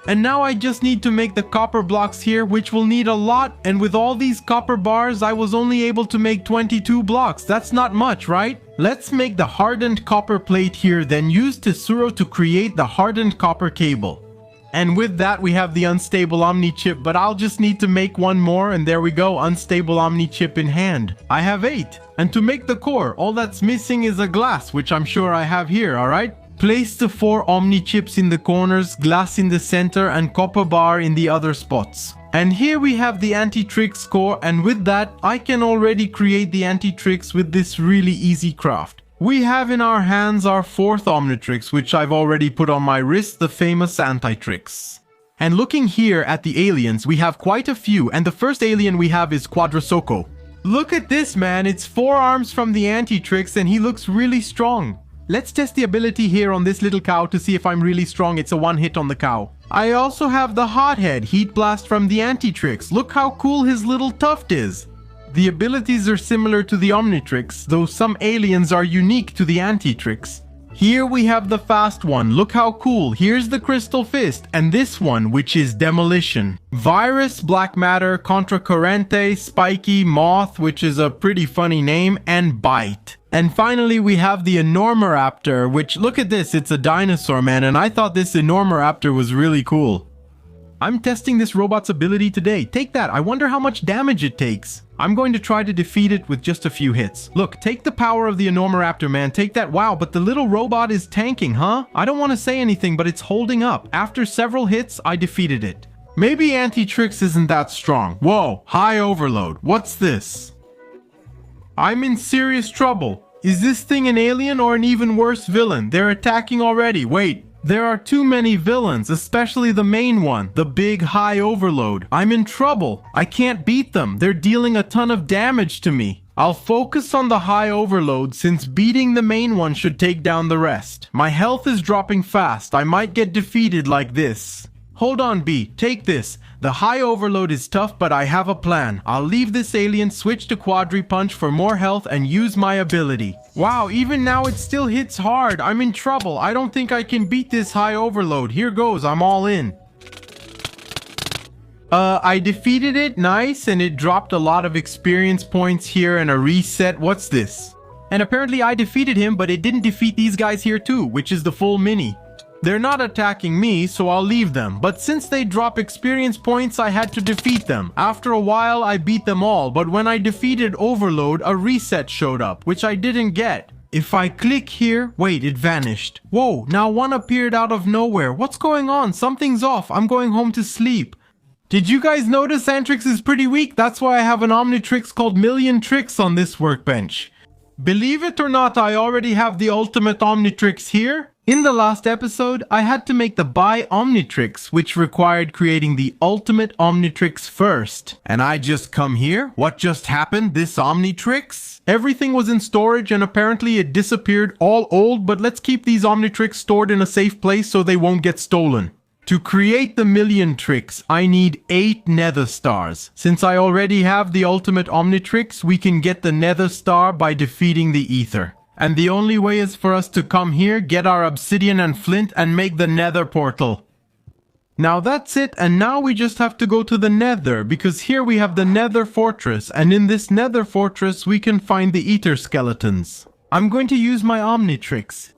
Speaker 1: And now I just need to make the copper blocks here, which will need a lot, and with all these copper bars I was only able to make 22 blocks. That's not much, right? Let's make the hardened copper plate here, then use Tesoro to create the hardened copper cable. And with that, we have the unstable Omni chip, but I'll just need to make 1 more, and there we go, unstable Omni chip in hand. I have 8. And to make the core, all that's missing is a glass, which I'm sure I have here, alright? Place the 4 Omni chips in the corners, glass in the center, and copper bar in the other spots. And here we have the Antitrix core, and with that, I can already create the Antitrix with this really easy craft. We have in our hands our 4th Omnitrix, which I've already put on my wrist, the famous Antitrix. And looking here at the aliens, we have quite a few, and the first alien we have is Quadrasoco. Look at this, man, it's 4 arms from the Omnitrix and he looks really strong. Let's test the ability here on this little cow to see if I'm really strong. It's a 1 hit on the cow. I also have the Hothead Heat Blast from the Omnitrix. Look how cool his little tuft is. The abilities are similar to the Omnitrix, though some aliens are unique to the Omnitrix. Here we have the fast one, look how cool, here's the Crystal Fist, and this one, which is Demolition. Virus, Black Matter, Contra Corrente, Spiky, Moth, which is a pretty funny name, and Bite. And finally we have the Enormoraptor, which, look at this, it's a dinosaur, man, and I thought this Enormoraptor was really cool. I'm testing this robot's ability today. Take that, I wonder how much damage it takes. I'm going to try to defeat it with just a few hits. Look, take the power of the Enormoraptor, man. Take that. Wow, but the little robot is tanking, huh? I don't want to say anything, but it's holding up. After several hits, I defeated it. Maybe Omnitrix isn't that strong. Whoa, high overload. What's this? I'm in serious trouble. Is this thing an alien or an even worse villain? They're attacking already. Wait. There are too many villains, especially the main one, the big high overload. I'm in trouble. I can't beat them. They're dealing a ton of damage to me. I'll focus on the high overload since beating the main one should take down the rest. My health is dropping fast. I might get defeated like this. Hold on, B. Take this. The high overload is tough, but I have a plan. I'll leave this alien, switch to Quadri Punch for more health, and use my ability. Wow, even now it still hits hard. I'm in trouble. I don't think I can beat this high overload. Here goes. I'm all in. I defeated it. Nice. And it dropped a lot of experience points here and a reset. What's this? And apparently I defeated him, but it didn't defeat these guys here too, which is the full mini. They're not attacking me, so I'll leave them. But since they drop experience points, I had to defeat them. After a while, I beat them all, but when I defeated Overload, a reset showed up, which I didn't get. If I click here, wait, it vanished. Whoa, now one appeared out of nowhere. What's going on? Something's off. I'm going home to sleep. Did you guys notice Omnitrix is pretty weak? That's why I have an Omnitrix called Million Tricks on this workbench. Believe it or not, I already have the ultimate Omnitrix here. In the last episode, I had to make the Buy Omnitrix, which required creating the ultimate Omnitrix first. And I just come here? What just happened? This Omnitrix? Everything was in storage and apparently it disappeared, all old, but let's keep these Omnitrix stored in a safe place so they won't get stolen. To create the Million Tricks, I need 8 Nether Stars. Since I already have the ultimate Omnitrix, we can get the Nether Star by defeating the Ether. And the only way is for us to come here, get our obsidian and flint, and make the nether portal. Now that's it, and now we just have to go to the nether, because here we have the nether fortress, and in this nether fortress we can find the ether skeletons. I'm going to use my Omnitrix.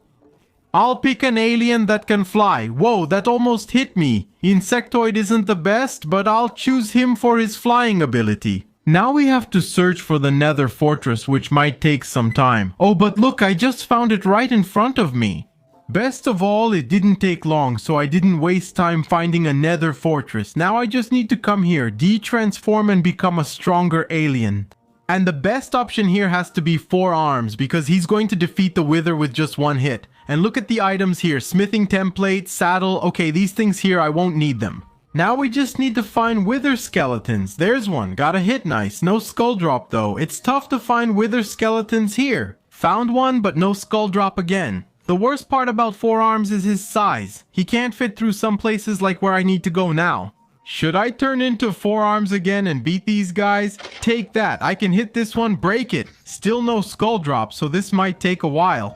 Speaker 1: I'll pick an alien that can fly. Whoa, that almost hit me. Insectoid isn't the best, but I'll choose him for his flying ability. Now we have to search for the nether fortress, which might take some time. Oh, but look, I just found it right in front of me. Best of all, it didn't take long, so I didn't waste time finding a nether fortress. Now I just need to come here, de-transform and become a stronger alien. And the best option here has to be 4 arms, because he's going to defeat the Wither with just 1 hit. And look at the items here, smithing template, saddle, okay, these things here, I won't need them. Now we just need to find wither skeletons. There's one. Got a hit nice. No skull drop though. It's tough to find wither skeletons here. Found one, but no skull drop again. The worst part about 4 arms is his size. He can't fit through some places like where I need to go now. Should I turn into 4 arms again and beat these guys? Take that. I can hit this one, break it. Still no skull drop, so this might take a while.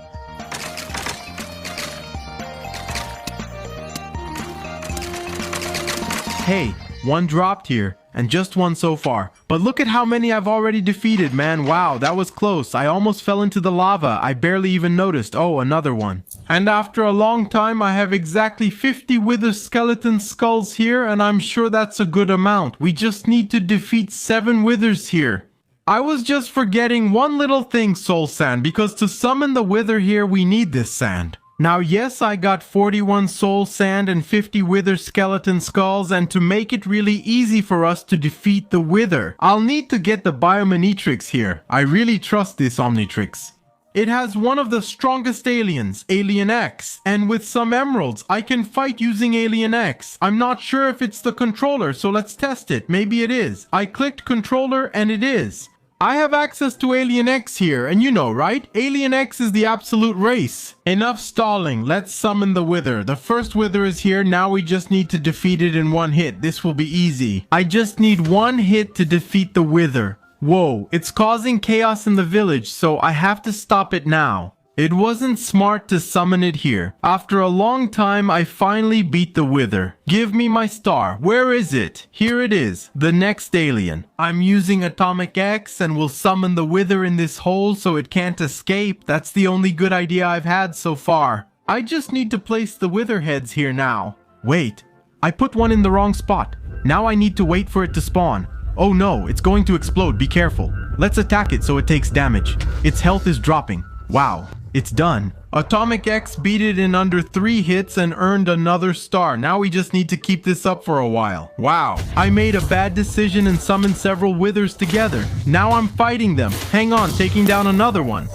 Speaker 1: Hey, one dropped here, and just one so far. But look at how many I've already defeated, man. Wow, that was close. I almost fell into the lava. I barely even noticed. Oh, another one. And after a long time, I have exactly 50 wither skeleton skulls here, and I'm sure that's a good amount. We just need to defeat 7 withers here. I was just forgetting one little thing, soul sand, because to summon the wither here, we need this sand. Now yes, I got 41 soul sand and 50 wither skeleton skulls, and to make it really easy for us to defeat the wither, I'll need to get the Omnitrix here. I really trust this Omnitrix. It has one of the strongest aliens, Alien X, and with some emeralds, I can fight using Alien X. I'm not sure if it's the controller, so let's test it. Maybe it is. I clicked controller and it is. I have access to Alien X here, and you know, right? Alien X is the absolute race. Enough stalling, let's summon the Wither. The first Wither is here, now we just need to defeat it in one hit. This will be easy. I just need one hit to defeat the Wither. Whoa, it's causing chaos in the village, so I have to stop it now. It wasn't smart to summon it here. After a long time, I finally beat the Wither. Give me my star. Where is it? Here it is, the next alien. I'm using Atomic X and will summon the Wither in this hole so it can't escape. That's the only good idea I've had so far. I just need to place the Wither heads here now. Wait, I put one in the wrong spot. Now I need to wait for it to spawn. Oh no, it's going to explode, be careful. Let's attack it so it takes damage. Its health is dropping. Wow, it's done. Atomic X beat it in under 3 hits and earned another star. Now we just need to keep this up for a while. Wow, I made a bad decision and summoned several Withers together. Now I'm fighting them. Hang on, taking down another one.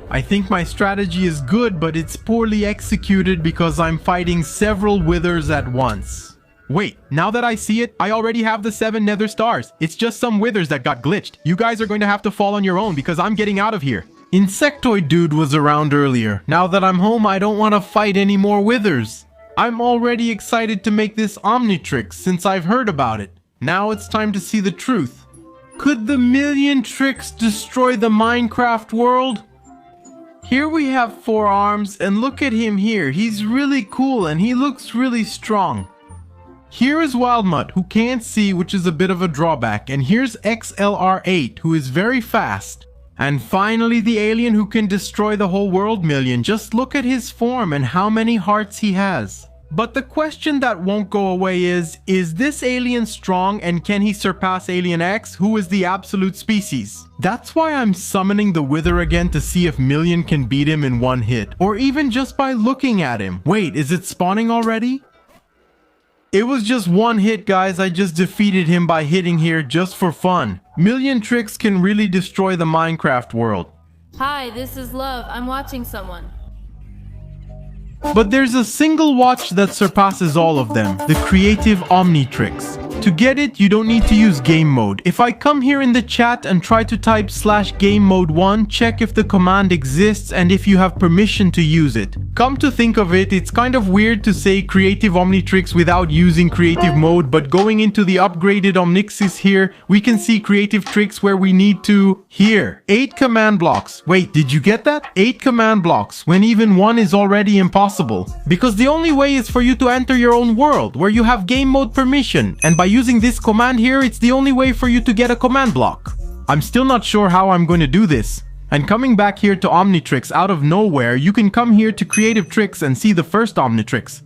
Speaker 1: I think my strategy is good, but it's poorly executed because I'm fighting several Withers at once. Wait, now that I see it, I already have the 7 nether stars. It's just some Withers that got glitched. You guys are going to have to fall on your own because I'm getting out of here. Insectoid dude was around earlier. Now that I'm home, I don't want to fight any more Withers. I'm already excited to make this Omnitrix since I've heard about it. Now it's time to see the truth. Could the Omnitrix destroy the Minecraft world? Here we have 4 arms, and look at him here. He's really cool and he looks really strong. Here is Wildmutt, who can't see, which is a bit of a drawback, and here's XLR8, who is very fast. And finally the alien who can destroy the whole world, Million. Just look at his form and how many hearts he has. But the question that won't go away is this alien strong and can he surpass Alien X, who is the absolute species? That's why I'm summoning the Wither again to see if Million can beat him in one hit, or even just by looking at him. Wait, is it spawning already? It was just one hit, guys. I just defeated him by hitting here just for fun. Omnitrix can really destroy the Minecraft world.
Speaker 2: Hi, this is Love. I'm watching someone.
Speaker 1: But there's a single watch that surpasses all of them, the creative Omnitrix. To get it, you don't need to use game mode. If I come here in the chat and try to type /GameMode1, check if the command exists and if you have permission to use it. Come to think of it, it's kind of weird to say creative Omnitrix without using creative mode, but going into the upgraded Omnitrixes here, we can see creative tricks where we need to... Here, 8 command blocks. Wait, did you get that? 8 command blocks, when even 1 is already impossible. Because the only way is for you to enter your own world, where you have game mode permission, and by using this command here, it's the only way for you to get a command block. I'm still not sure how I'm going to do this. And coming back here to Omnitrix out of nowhere, you can come here to Creative Tricks and see the first Omnitrix.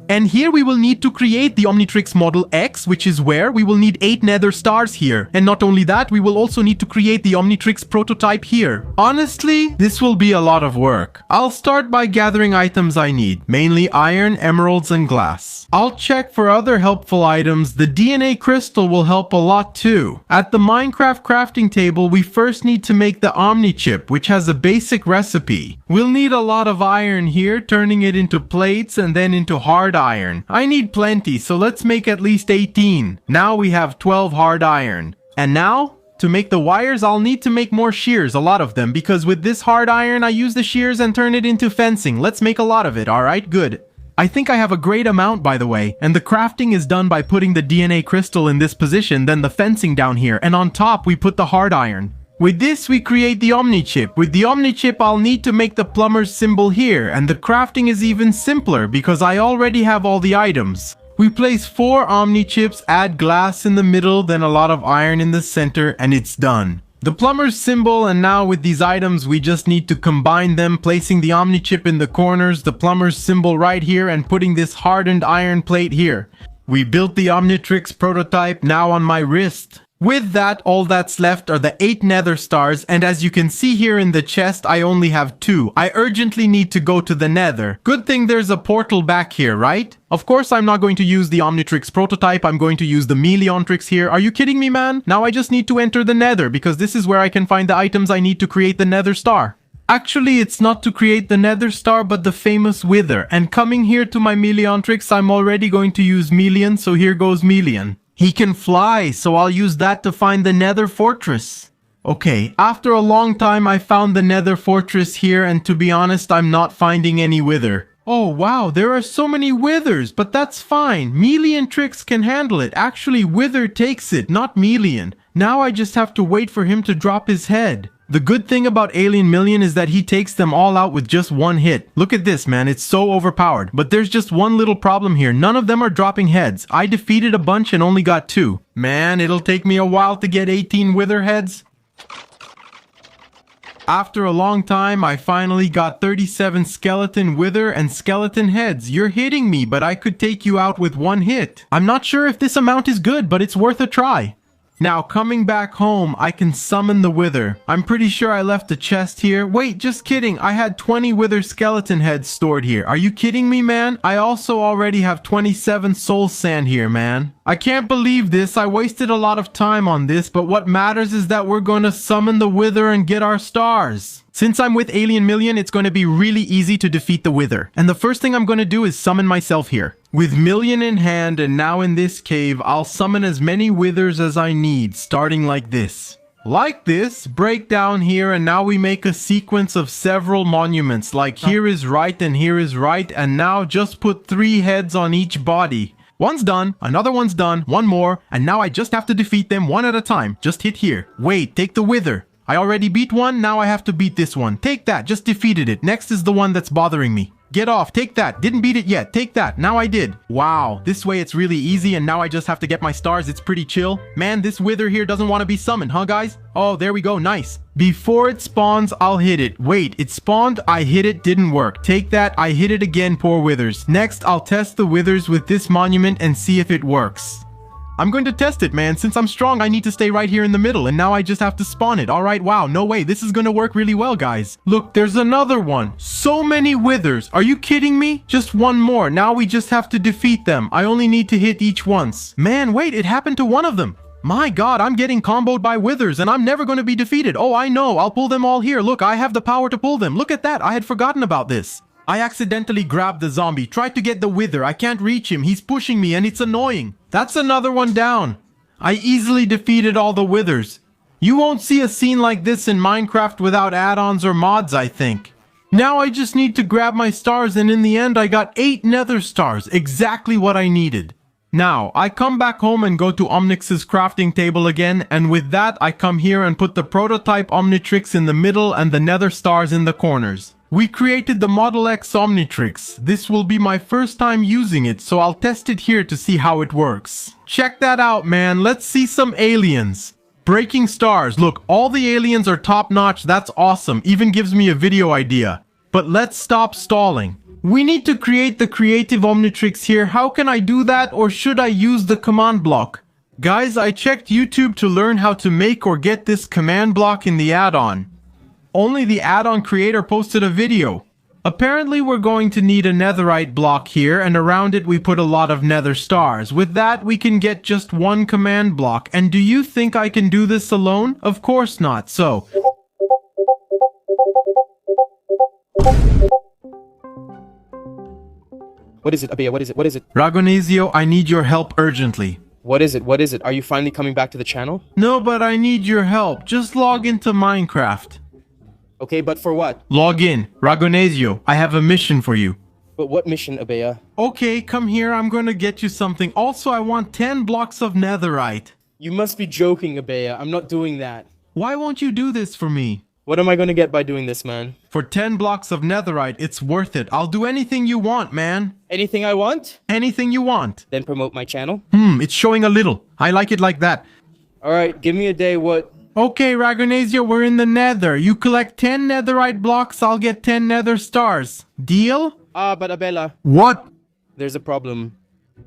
Speaker 1: And here we will need to create the Omnitrix model X, which is where we will need 8 nether stars here. And not only that, we will also need to create the Omnitrix prototype here. Honestly, this will be a lot of work. I'll start by gathering items I need, mainly iron, emeralds, and glass. I'll check for other helpful items. The DNA crystal will help a lot too. At the Minecraft crafting table, we first need to make the Omnichip, which has a basic recipe. We'll need a lot of iron here, turning it into plates and then into hard iron. I need plenty, so let's make at least 18. Now we have 12 hard iron. And now, to make the wires, I'll need to make more shears, a lot of them, because with this hard iron, I use the shears and turn it into fencing. Let's make a lot of it, alright? Good. I think I have a great amount, by the way, and the crafting is done by putting the DNA crystal in this position, then the fencing down here, and on top we put the hard iron. With this, we create the Omnichip. With the Omnichip, I'll need to make the plumber's symbol here, and the crafting is even simpler because I already have all the items. We place 4 Omnichips, add glass in the middle, then a lot of iron in the center, and it's done. The plumber's symbol, and now with these items, we just need to combine them, placing the Omnichip in the corners, the plumber's symbol right here, and putting this hardened iron plate here. We built the Omnitrix prototype now on my wrist. With that, all that's left are the 8 nether stars, and as you can see here in the chest, I only have 2. I urgently need to go to the nether. Good thing there's a portal back here, right? Of course, I'm not going to use the Omnitrix prototype, I'm going to use the Omnitrix here. Are you kidding me, man? Now I just need to enter the nether, because this is where I can find the items I need to create the nether star. Actually, it's not to create the nether star, but the famous wither. And coming here to my Omnitrix, I'm already going to use Melian, so here goes Melian. He can fly, so I'll use that to find the nether fortress. Okay, after a long time, I found the nether fortress here, and to be honest, I'm not finding any wither. Oh wow, there are so many withers, but that's fine. Omnitrix can handle it. Actually, wither takes it, not Melian. Now I just have to wait for him to drop his head. The good thing about Alien Million is that he takes them all out with just one hit. Look at this, man, it's so overpowered. But there's just one little problem here. None of them are dropping heads. I defeated a bunch and only got 2. Man, it'll take me a while to get 18 wither heads. After a long time, I finally got 37 skeleton wither and skeleton heads. You're hitting me, but I could take you out with one hit. I'm not sure if this amount is good, but it's worth a try. Now, coming back home, I can summon the wither. I'm pretty sure I left a chest here. Wait, just kidding. I had 20 wither skeleton heads stored here. Are you kidding me, man? I also already have 27 soul sand here, man. I can't believe this. I wasted a lot of time on this, but what matters is that we're going to summon the wither and get our stars. Since I'm with Alien Million, it's going to be really easy to defeat the wither. And the first thing I'm going to do is summon myself here. With Million in hand and now in this cave, I'll summon as many withers as I need, starting like this. Like this, break down here, and now we make a sequence of several monuments, like here is right and here is right, and now just put 3 heads on each body. One's done, another one's done, one more, and now I just have to defeat them one at a time. Just hit here. Wait, take the wither. I already beat one, now I have to beat this one. Take that, just defeated it. Next is the one that's bothering me. Get off, take that. Didn't beat it yet, take that. Now I did. Wow, this way it's really easy and now I just have to get my stars. It's pretty chill. Man, this wither here doesn't want to be summoned, huh guys? Oh, there we go, nice. Before it spawns, I'll hit it. Wait, it spawned, I hit it, didn't work. Take that, I hit it again, poor withers. Next, I'll test the withers with this monument and see if it works. I'm going to test it, man. Since I'm strong, I need to stay right here in the middle, and now I just have to spawn it. Alright, wow, no way. This is gonna work really well, guys. Look, there's another one. So many withers. Are you kidding me? Just one more. Now we just have to defeat them. I only need to hit each once. Man, wait, it happened to one of them. My god, I'm getting comboed by withers, and I'm never going to be defeated. Oh, I know. I'll pull them all here. Look, I have the power to pull them. Look at that. I had forgotten about this. I accidentally grabbed the zombie, tried to get the wither. I can't reach him. He's pushing me and it's annoying. That's another one down. I easily defeated all the withers. You won't see a scene like this in Minecraft without add-ons or mods, I think. Now I just need to grab my stars, and in the end I got 8 nether stars, exactly what I needed. Now, I come back home and go to Omnitrix's crafting table again, and with that I come here and put the prototype Omnitrix in the middle and the nether stars in the corners. We created the Model X Omnitrix. This will be my first time using it, so I'll test it here to see how it works. Check that out, man. Let's see some aliens. Breaking stars. Look, all the aliens are top notch. That's awesome. Even gives me a video idea. But let's stop stalling. We need to create the creative Omnitrix here. How can I do that, or should I use the command block? Guys, I checked YouTube to learn how to make or get this command block in the add-on. Only the add-on creator posted a video. Apparently we're going to need a netherite block here, and around it we put a lot of nether stars. With that we can get just one command block. And do you think I can do this alone? Of course not. So
Speaker 3: what is it, Abia? What is it? What is it?
Speaker 1: Ragonazio, I need your help urgently.
Speaker 3: What is it? What is it? Are you finally coming back to the channel?
Speaker 1: No, but I need your help. Just log into Minecraft.
Speaker 3: Okay, but for what?
Speaker 1: Log in. Ragonazio, I have a mission for you.
Speaker 3: But what mission, Abea?
Speaker 1: Okay, come here. I'm gonna get you something. Also, I want 10 blocks of netherite.
Speaker 3: You must be joking, Abea. I'm not doing that.
Speaker 1: Why won't you do this for me?
Speaker 3: What am I gonna get by doing this, man?
Speaker 1: For 10 blocks of netherite, it's worth it. I'll do anything you want, man.
Speaker 3: Anything I want?
Speaker 1: Anything you want.
Speaker 3: Then promote my channel?
Speaker 1: It's showing a little. I like it like that.
Speaker 3: Alright, give me a day. What?
Speaker 1: Okay, Ragonazio, we're in the nether. You collect 10 netherite blocks, I'll get 10 nether stars. Deal?
Speaker 3: But Abela,
Speaker 1: What?
Speaker 3: there's a problem.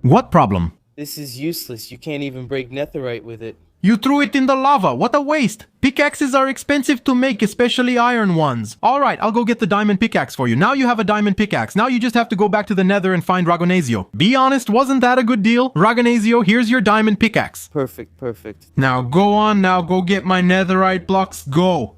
Speaker 1: What problem?
Speaker 3: This is useless. You can't even break netherite with it.
Speaker 1: You threw it in the lava. What a waste. Pickaxes are expensive to make, especially iron ones. Alright, I'll go get the diamond pickaxe for you. Now you have a diamond pickaxe. Now you just have to go back to the nether and find Ragonazio. Be honest, wasn't that a good deal? Ragonazio, here's your diamond pickaxe.
Speaker 3: Perfect, perfect.
Speaker 1: Now go on, now go get my netherite blocks. Go.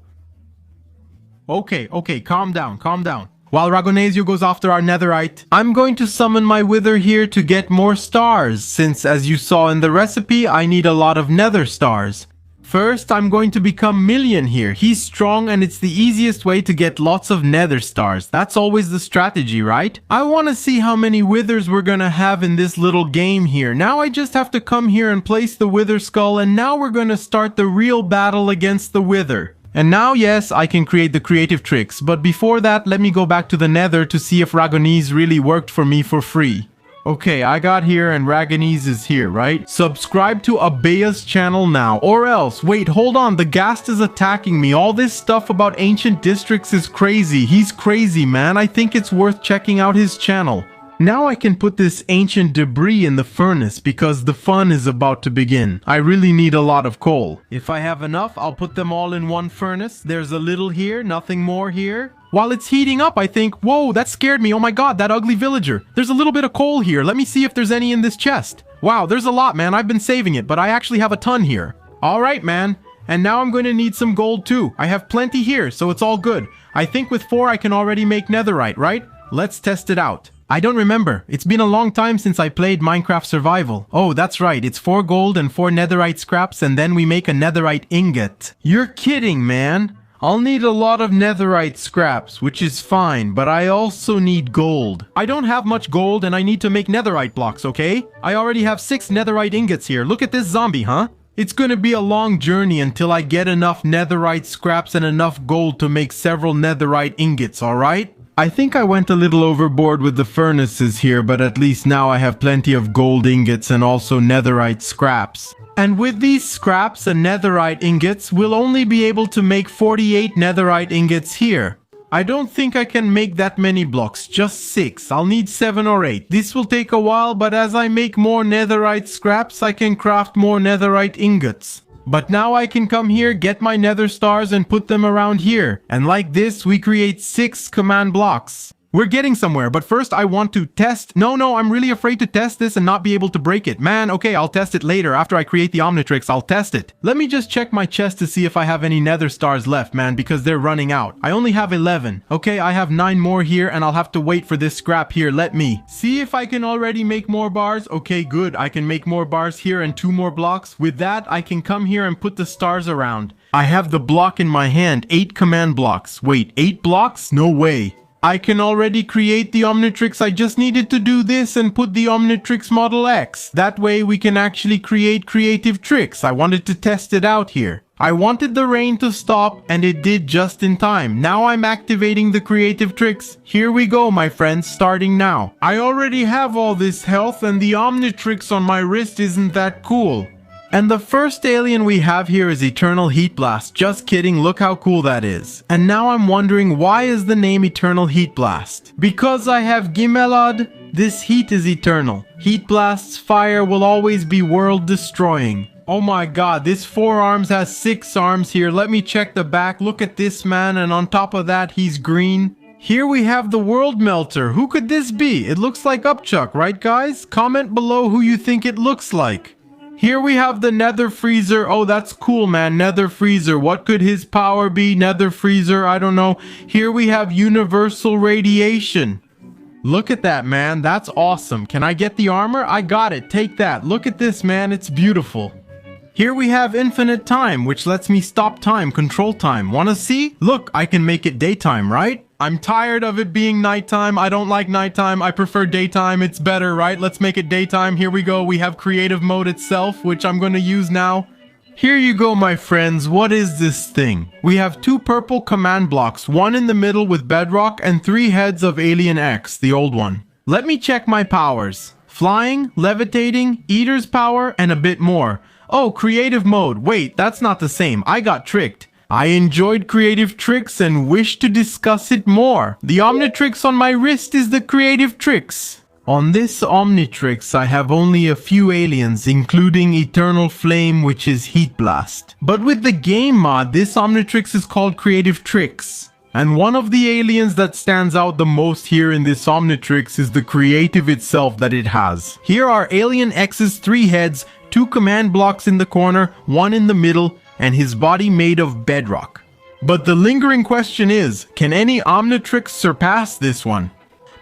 Speaker 1: Okay, calm down, calm down. While Ragonazio goes after our netherite, I'm going to summon my wither here to get more stars, since as you saw in the recipe, I need a lot of nether stars. First, I'm going to become Million here. He's strong and it's the easiest way to get lots of nether stars. That's always the strategy, right? I want to see how many withers we're gonna have in this little game here. Now I just have to come here and place the wither skull, and now we're gonna start the real battle against the wither. And now, yes, I can create the creative tricks, but before that, let me go back to the nether to see if Ragonese really worked for me for free. Okay, I got here and Ragonese is here, right? Subscribe to Abea's channel now, or else, wait, hold on, the ghast is attacking me. All this stuff about ancient districts is crazy. He's crazy, man. I think it's worth checking out his channel. Now I can put this ancient debris in the furnace because the fun is about to begin. I really need a lot of coal. If I have enough, I'll put them all in one furnace. There's a little here, nothing more here. While it's heating up, I think, whoa, that scared me. Oh my god, that ugly villager. There's a little bit of coal here. Let me see if there's any in this chest. Wow, there's a lot, man. I've been saving it, but I actually have a ton here. All right, man. And now I'm going to need some gold too. I have plenty here, so it's all good. I think with 4 I can already make netherite, right? Let's test it out. I don't remember. It's been a long time since I played Minecraft Survival. Oh, that's right. It's 4 gold and 4 netherite scraps, and then we make a netherite ingot. You're kidding, man. I'll need a lot of netherite scraps, which is fine, but I also need gold. I don't have much gold and I need to make netherite blocks, okay? I already have 6 netherite ingots here. Look at this zombie, huh? It's gonna be a long journey until I get enough netherite scraps and enough gold to make several netherite ingots, alright? I think I went a little overboard with the furnaces here, but at least now I have plenty of gold ingots and also netherite scraps. And with these scraps and netherite ingots, we'll only be able to make 48 netherite ingots here. I don't think I can make that many blocks, just 6. I'll need 7 or 8. This will take a while, but as I make more netherite scraps, I can craft more netherite ingots. But now I can come here, get my nether stars and put them around here. And like this, we create 6 command blocks. We're getting somewhere, but first I want to test. No, I'm really afraid to test this and not be able to break it. Man, okay, I'll test it later. After I create the Omnitrix, I'll test it. Let me just check my chest to see if I have any nether stars left, man, because they're running out. I only have 11. Okay, I have 9 more here and I'll have to wait for this scrap here. Let me see if I can already make more bars. Okay, good. I can make more bars here and 2 more blocks. With that, I can come here and put the stars around. I have the block in my hand, 8 command blocks. Wait, 8 blocks? No way. I can already create the Omnitrix. I just needed to do this and put the Omnitrix Model X. That way we can actually create creative tricks. I wanted to test it out here. I wanted the rain to stop and it did just in time. Now I'm activating the creative tricks. Here we go, my friends, starting now. I already have all this health and the Omnitrix on my wrist isn't that cool. And the first alien we have here is Eternal Heat Blast. Just kidding, look how cool that is. And now I'm wondering, why is the name Eternal Heat Blast? Because I have Gimelad, this heat is eternal. Heat Blast's fire will always be world destroying. Oh my god, this 4 arms has 6 arms here. Let me check the back. Look at this man, and on top of that, he's green. Here we have the World Melter. Who could this be? It looks like Upchuck, right guys? Comment below who you think it looks like. Here we have the Nether Freezer. Oh, that's cool, man. Nether Freezer. What could his power be? Nether Freezer, I don't know. Here we have Universal Radiation. Look at that, man. That's awesome. Can I get the armor? I got it. Take that. Look at this, man. It's beautiful. Here we have Infinite Time, which lets me stop time, control time. Wanna see? Look, I can make it daytime, right? I'm tired of it being nighttime. I don't like nighttime. I prefer daytime. It's better, right? Let's make it daytime. Here we go. We have creative mode itself, which I'm going to use now. Here you go, my friends. What is this thing? We have 2 purple command blocks, 1 in the middle with bedrock and 3 heads of Alien X, the old one. Let me check my powers. Flying, levitating, eater's power, and a bit more. Oh, creative mode. Wait, that's not the same. I got tricked. I enjoyed creative tricks and wish to discuss it more. The Omnitrix on my wrist is the creative tricks. On this Omnitrix, I have only a few aliens, including Eternal Flame, which is Heat Blast. But with the game mod, this Omnitrix is called Creative Tricks. And one of the aliens that stands out the most here in this Omnitrix is the creative itself that it has. Here are Alien X's 3 heads, 2 command blocks in the corner, 1 in the middle, and his body made of bedrock. But the lingering question is, can any Omnitrix surpass this one?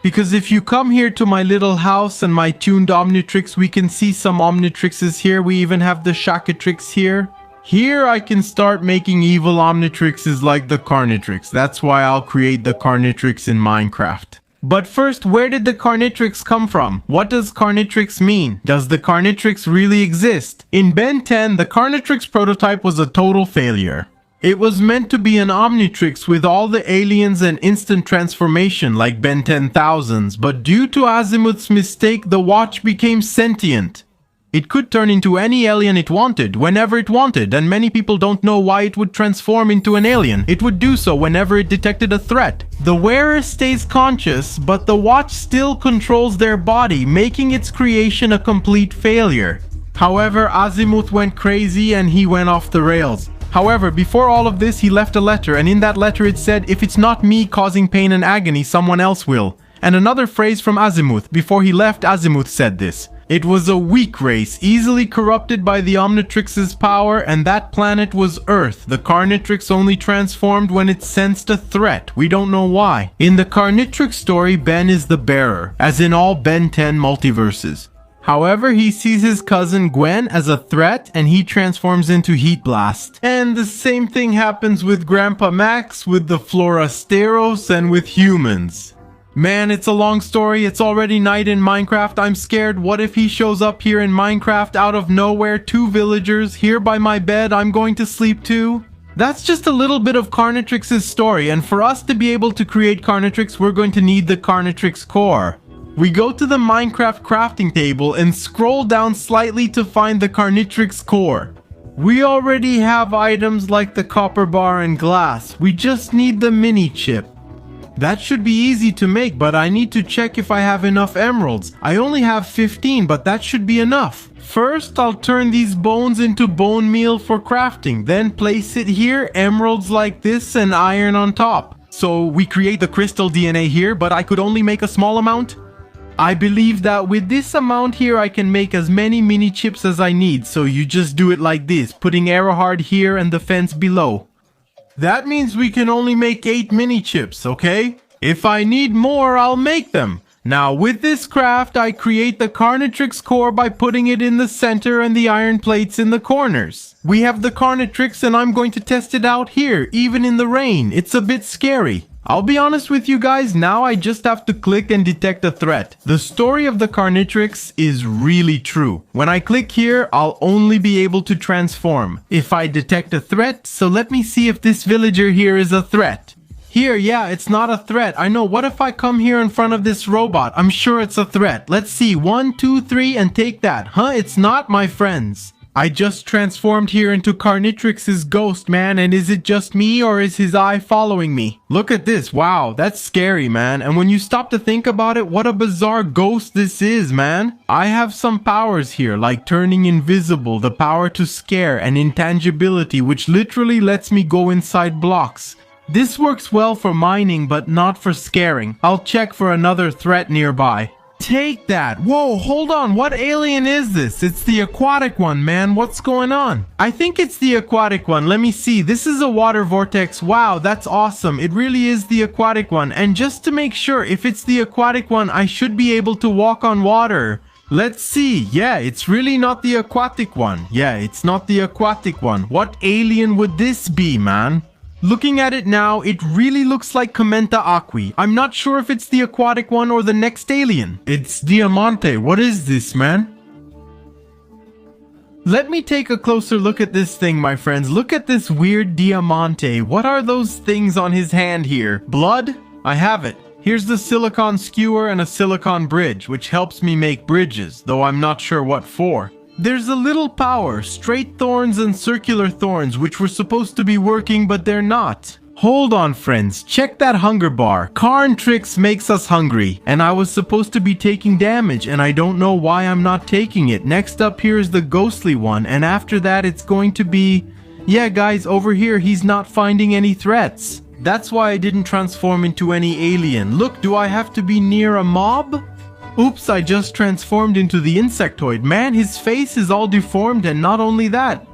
Speaker 1: Because if you come here to my little house and my tuned Omnitrix, we can see some Omnitrixes here. We even have the Shacatrix here. Here I can start making evil Omnitrixes like the Carnitrix. That's why I'll create the Carnitrix in Minecraft. But first, where did the Carnitrix come from? What does Carnitrix mean? Does the Carnitrix really exist? In Ben 10, the Carnitrix prototype was a total failure. It was meant to be an Omnitrix with all the aliens and instant transformation like Ben 10,000s, but due to Azmuth's mistake, the watch became sentient. It could turn into any alien it wanted, whenever it wanted, and many people don't know why it would transform into an alien. It would do so whenever it detected a threat. The wearer stays conscious, but the watch still controls their body, making its creation a complete failure. However, Azmuth went crazy and he went off the rails. However, before all of this, he left a letter, and in that letter it said, "If it's not me causing pain and agony, someone else will." And another phrase from Azmuth. Before he left, Azmuth said this. It was a weak race, easily corrupted by the Omnitrix's power, and that planet was Earth. The Carnitrix only transformed when it sensed a threat. We don't know why. In the Carnitrix story, Ben is the bearer, as in all Ben 10 multiverses. However, he sees his cousin Gwen as a threat and he transforms into Heat Blast. And the same thing happens with Grandpa Max, with the Florasteros, and with humans. Man, it's a long story. It's already night in Minecraft. I'm scared. What if he shows up here in Minecraft out of nowhere? 2 villagers here by my bed. I'm going to sleep too. That's just a little bit of Carnitrix's story. And for us to be able to create Carnitrix, we're going to need the Carnitrix core. We go to the Minecraft crafting table and scroll down slightly to find the Carnitrix core. We already have items like the copper bar and glass. We just need the mini chip. That should be easy to make, but I need to check if I have enough emeralds. I only have 15, but that should be enough. First, I'll turn these bones into bone meal for crafting, then place it here, emeralds like this, and iron on top. So we create the crystal DNA here, but I could only make a small amount? I believe that with this amount here, I can make as many mini chips as I need, so you just do it like this, putting Arrowheart here and the fence below. That means we can only make 8 mini chips, okay? If I need more, I'll make them. Now with this craft, I create the Carnitrix core by putting it in the center and the iron plates in the corners. We have the Carnitrix and I'm going to test it out here, even in the rain. It's a bit scary. I'll be honest with you guys, now I just have to click and detect a threat. The story of the Carnitrix is really true. When I click here, I'll only be able to transform if I detect a threat, so let me see if this villager here is a threat. Here, yeah, it's not a threat. I know, what if I come here in front of this robot? I'm sure it's a threat. Let's see, 1, 2, 3, and take that. Huh, it's not, my friends. I just transformed here into Carnitrix's ghost, man, and is it just me or is his eye following me? Look at this, wow, that's scary, man, and when you stop to think about it, what a bizarre ghost this is, man. I have some powers here, like turning invisible, the power to scare, and intangibility, which literally lets me go inside blocks. This works well for mining, but not for scaring. I'll check for another threat nearby. Take that. Whoa, hold on. What alien is this? It's the aquatic one, man. What's going on? I think it's the aquatic one. Let me see. This is a water vortex. Wow, that's awesome. It really is the aquatic one. And just to make sure, if it's the aquatic one, I should be able to walk on water. Let's see. Yeah, it's really not the aquatic one. Yeah, it's not the aquatic one. What alien would this be, man? Looking at it now, it really looks like Commenta Aqui. I'm not sure if it's the aquatic one or the next alien. It's Diamante. What is this, man? Let me take a closer look at this thing, my friends. Look at this weird Diamante. What are those things on his hand here? Blood? I have it. Here's the silicon skewer and a silicon bridge, which helps me make bridges, though I'm not sure what for. There's a little power, straight thorns and circular thorns, which were supposed to be working, but they're not. Hold on, friends, check that hunger bar. Carnitrix makes us hungry, and I was supposed to be taking damage, and I don't know why I'm not taking it. Next up here is the ghostly one, and after that it's going to be... Yeah, guys, over here he's not finding any threats. That's why I didn't transform into any alien. Look, do I have to be near a mob? Oops, I just transformed into the insectoid. Man, his face is all deformed, and not only that,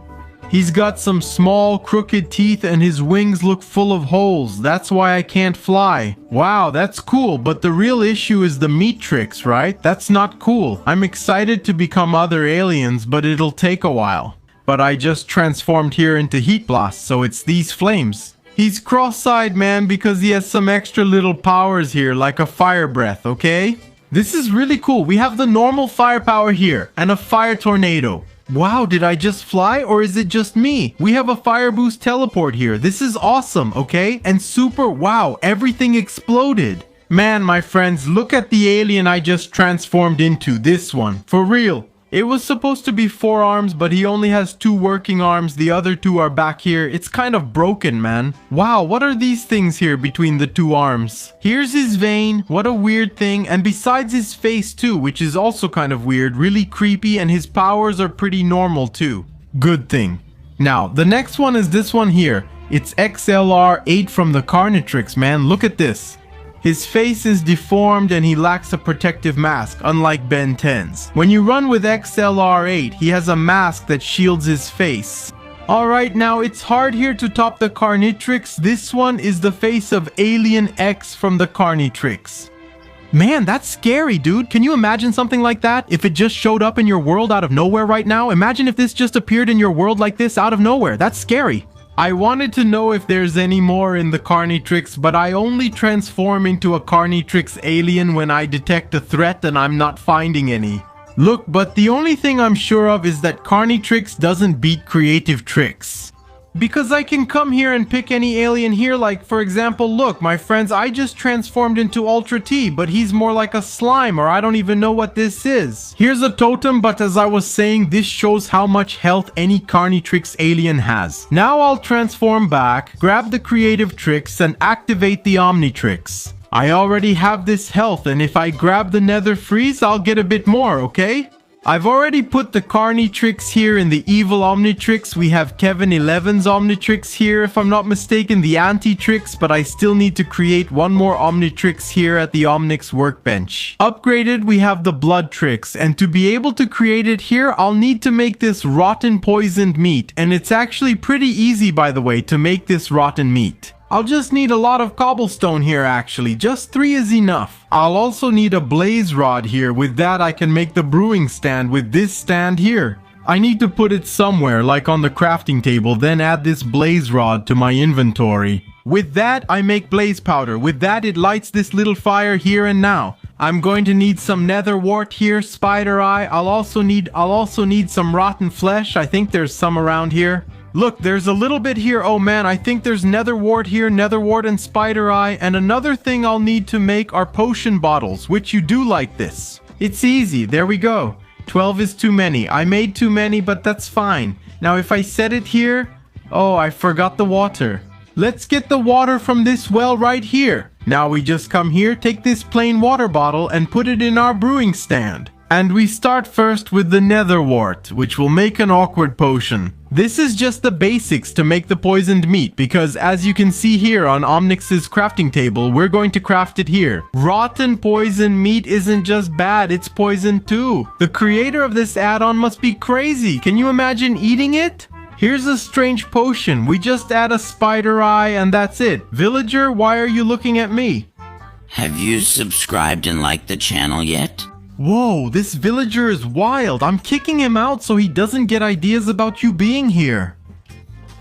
Speaker 1: He's got some small, crooked teeth and his wings look full of holes. That's why I can't fly. Wow, that's cool, but the real issue is the Omnitrix, right? That's not cool. I'm excited to become other aliens, but it'll take a while. But I just transformed here into Heat Blast, so it's these flames. He's cross-eyed, man, because he has some extra little powers here, like a fire breath, okay? This is really cool. We have the normal firepower here, and a fire tornado. Wow, did I just fly or is it just me? We have a fire boost teleport here. This is awesome, okay? And super, wow, everything exploded. Man, my friends, look at the alien I just transformed into, this one. For real. It was supposed to be 4 arms, but he only has 2 working arms. The other 2 are back here. It's kind of broken, man. Wow, what are these things here between the 2 arms? Here's his vein. What a weird thing. And besides his face too, which is also kind of weird, really creepy, and his powers are pretty normal too. Good thing. Now, the next one is this one here. It's XLR8 from the Carnitrix, man. Look at this. His face is deformed and he lacks a protective mask, unlike Ben 10's. When you run with XLR8, he has a mask that shields his face. Alright, now it's hard here to top the Carnitrix. This one is the face of Alien X from the Carnitrix. Man, that's scary, dude. Can you imagine something like that? If it just showed up in your world out of nowhere right now? Imagine if this just appeared in your world like this out of nowhere. That's scary. I wanted to know if there's any more in the Carnitrix, but I only transform into a Carnitrix alien when I detect a threat and I'm not finding any. Look, but the only thing I'm sure of is that Carnitrix doesn't beat Creative Tricks. Because I can come here and pick any alien here, like for example, look, my friends, I just transformed into Ultra T, but he's more like a slime, or I don't even know what this is. Here's a totem, but as I was saying, this shows how much health any Carnitrix alien has. Now I'll transform back, grab the Creative Tricks, and activate the Omnitrix. I already have this health, and if I grab the Nether Freeze, I'll get a bit more, okay? I've already put the Carnitrix here in the evil Omnitrix. We have Kevin 11's Omnitrix here, if I'm not mistaken, the Anti-Trix, but I still need to create one more Omnitrix here at the Omnix workbench. Upgraded, we have the Bloodtrix, and to be able to create it here, I'll need to make this rotten poisoned meat, and it's actually pretty easy, by the way, to make this rotten meat. I'll just need a lot of cobblestone here actually, just 3 is enough. I'll also need a blaze rod here, with that I can make the brewing stand with this stand here. I need to put it somewhere, like on the crafting table, then add this blaze rod to my inventory. With that I make blaze powder, with that it lights this little fire here and now. I'm going to need some nether wart here, spider eye, I'll also need some rotten flesh, I think there's some around here. Look, there's a little bit here. Oh man, I think there's nether wart here, nether wart and spider eye. And another thing I'll need to make are potion bottles, which you do like this. It's easy, there we go. 12 is too many. I made too many, but that's fine. Now if I set it here, oh, I forgot the water. Let's get the water from this well right here. Now we just come here, take this plain water bottle and put it in our brewing stand. And we start first with the nether wart, which will make an awkward potion. This is just the basics to make the poisoned meat, because as you can see here on Omnix's crafting table, we're going to craft it here. Rotten poison meat isn't just bad, it's poison too. The creator of this add-on must be crazy. Can you imagine eating it? Here's a strange potion. We just add a spider eye and that's it. Villager, why are you looking at me?
Speaker 4: Have you subscribed and liked the channel yet?
Speaker 1: Whoa, this villager is wild. I'm kicking him out so he doesn't get ideas about you being here.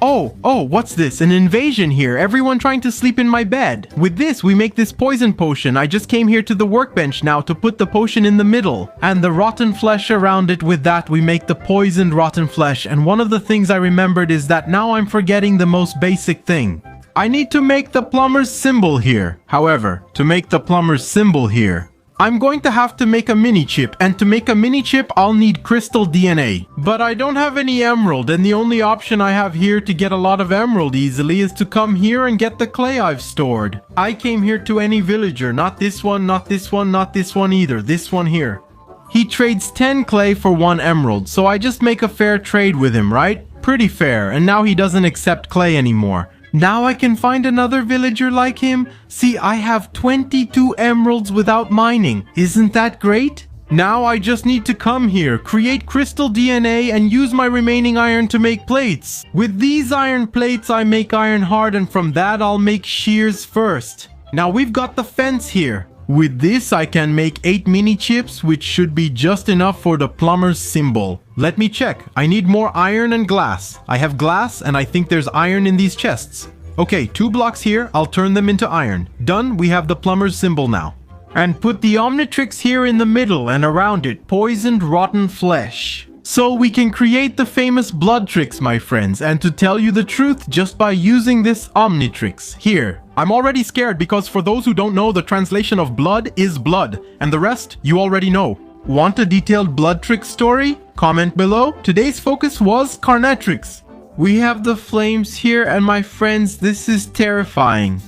Speaker 1: Oh, what's this? An invasion here. Everyone trying to sleep in my bed. With this, we make this poison potion. I just came here to the workbench now to put the potion in the middle. And the rotten flesh around it. With that, we make the poisoned rotten flesh. And one of the things I remembered is that now I'm forgetting the most basic thing. I need to make the plumber's symbol here. However, to make the plumber's symbol here, I'm going to have to make a mini chip, and to make a mini chip I'll need crystal DNA. But I don't have any emerald, and the only option I have here to get a lot of emerald easily is to come here and get the clay I've stored. I came here to any villager, not this one, not this one, not this one either, this one here. He trades 10 clay for 1 emerald, so I just make a fair trade with him, right? Pretty fair, and now he doesn't accept clay anymore. Now I can find another villager like him? See, I have 22 emeralds without mining. Isn't that great? Now I just need to come here, create crystal DNA, and use my remaining iron to make plates. With these iron plates, I make iron hard, and from that I'll make shears first. Now we've got the fence here. With this, I can make 8 mini chips, which should be just enough for the plumber's symbol. Let me check. I need more iron and glass. I have glass, and I think there's iron in these chests. Okay, 2 blocks here. I'll turn them into iron. Done. We have the plumber's symbol now. And put the Omnitrix here in the middle, and around it, poisoned rotten flesh. So we can create the famous Bloodtrix, my friends, and to tell you the truth, just by using this Omnitrix. Here. I'm already scared because for those who don't know, the translation of blood is blood, and the rest you already know. Want a detailed Bloodtrix story? Comment below. Today's focus was Carnitrix. We have the flames here, and my friends, this is terrifying.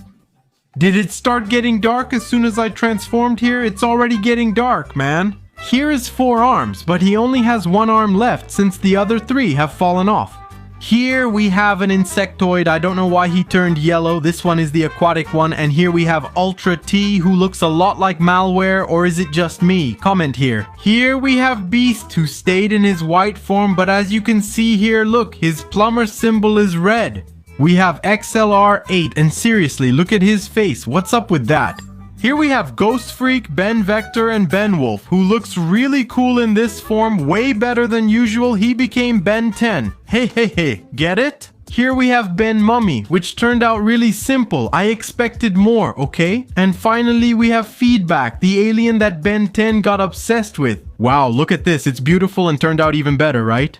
Speaker 1: Did it start getting dark as soon as I transformed here? It's already getting dark, man. Here is 4 arms, but he only has 1 arm left since the other 3 have fallen off. Here we have an insectoid. I don't know why he turned yellow. This one is the aquatic one. And here we have Ultra T, who looks a lot like Malware, or is it just me? Comment here. Here we have Beast, who stayed in his white form, but as you can see here, look, his plumber symbol is red. We have XLR8, and seriously, look at his face. What's up with that? Here we have Ghost Freak, Ben Vector, and Ben Wolf, who looks really cool in this form, way better than usual. He became Ben 10. Hey, get it? Here we have Ben Mummy, which turned out really simple. I expected more, okay? And finally we have Feedback, the alien that Ben 10 got obsessed with. Wow, look at this. It's beautiful and turned out even better, right?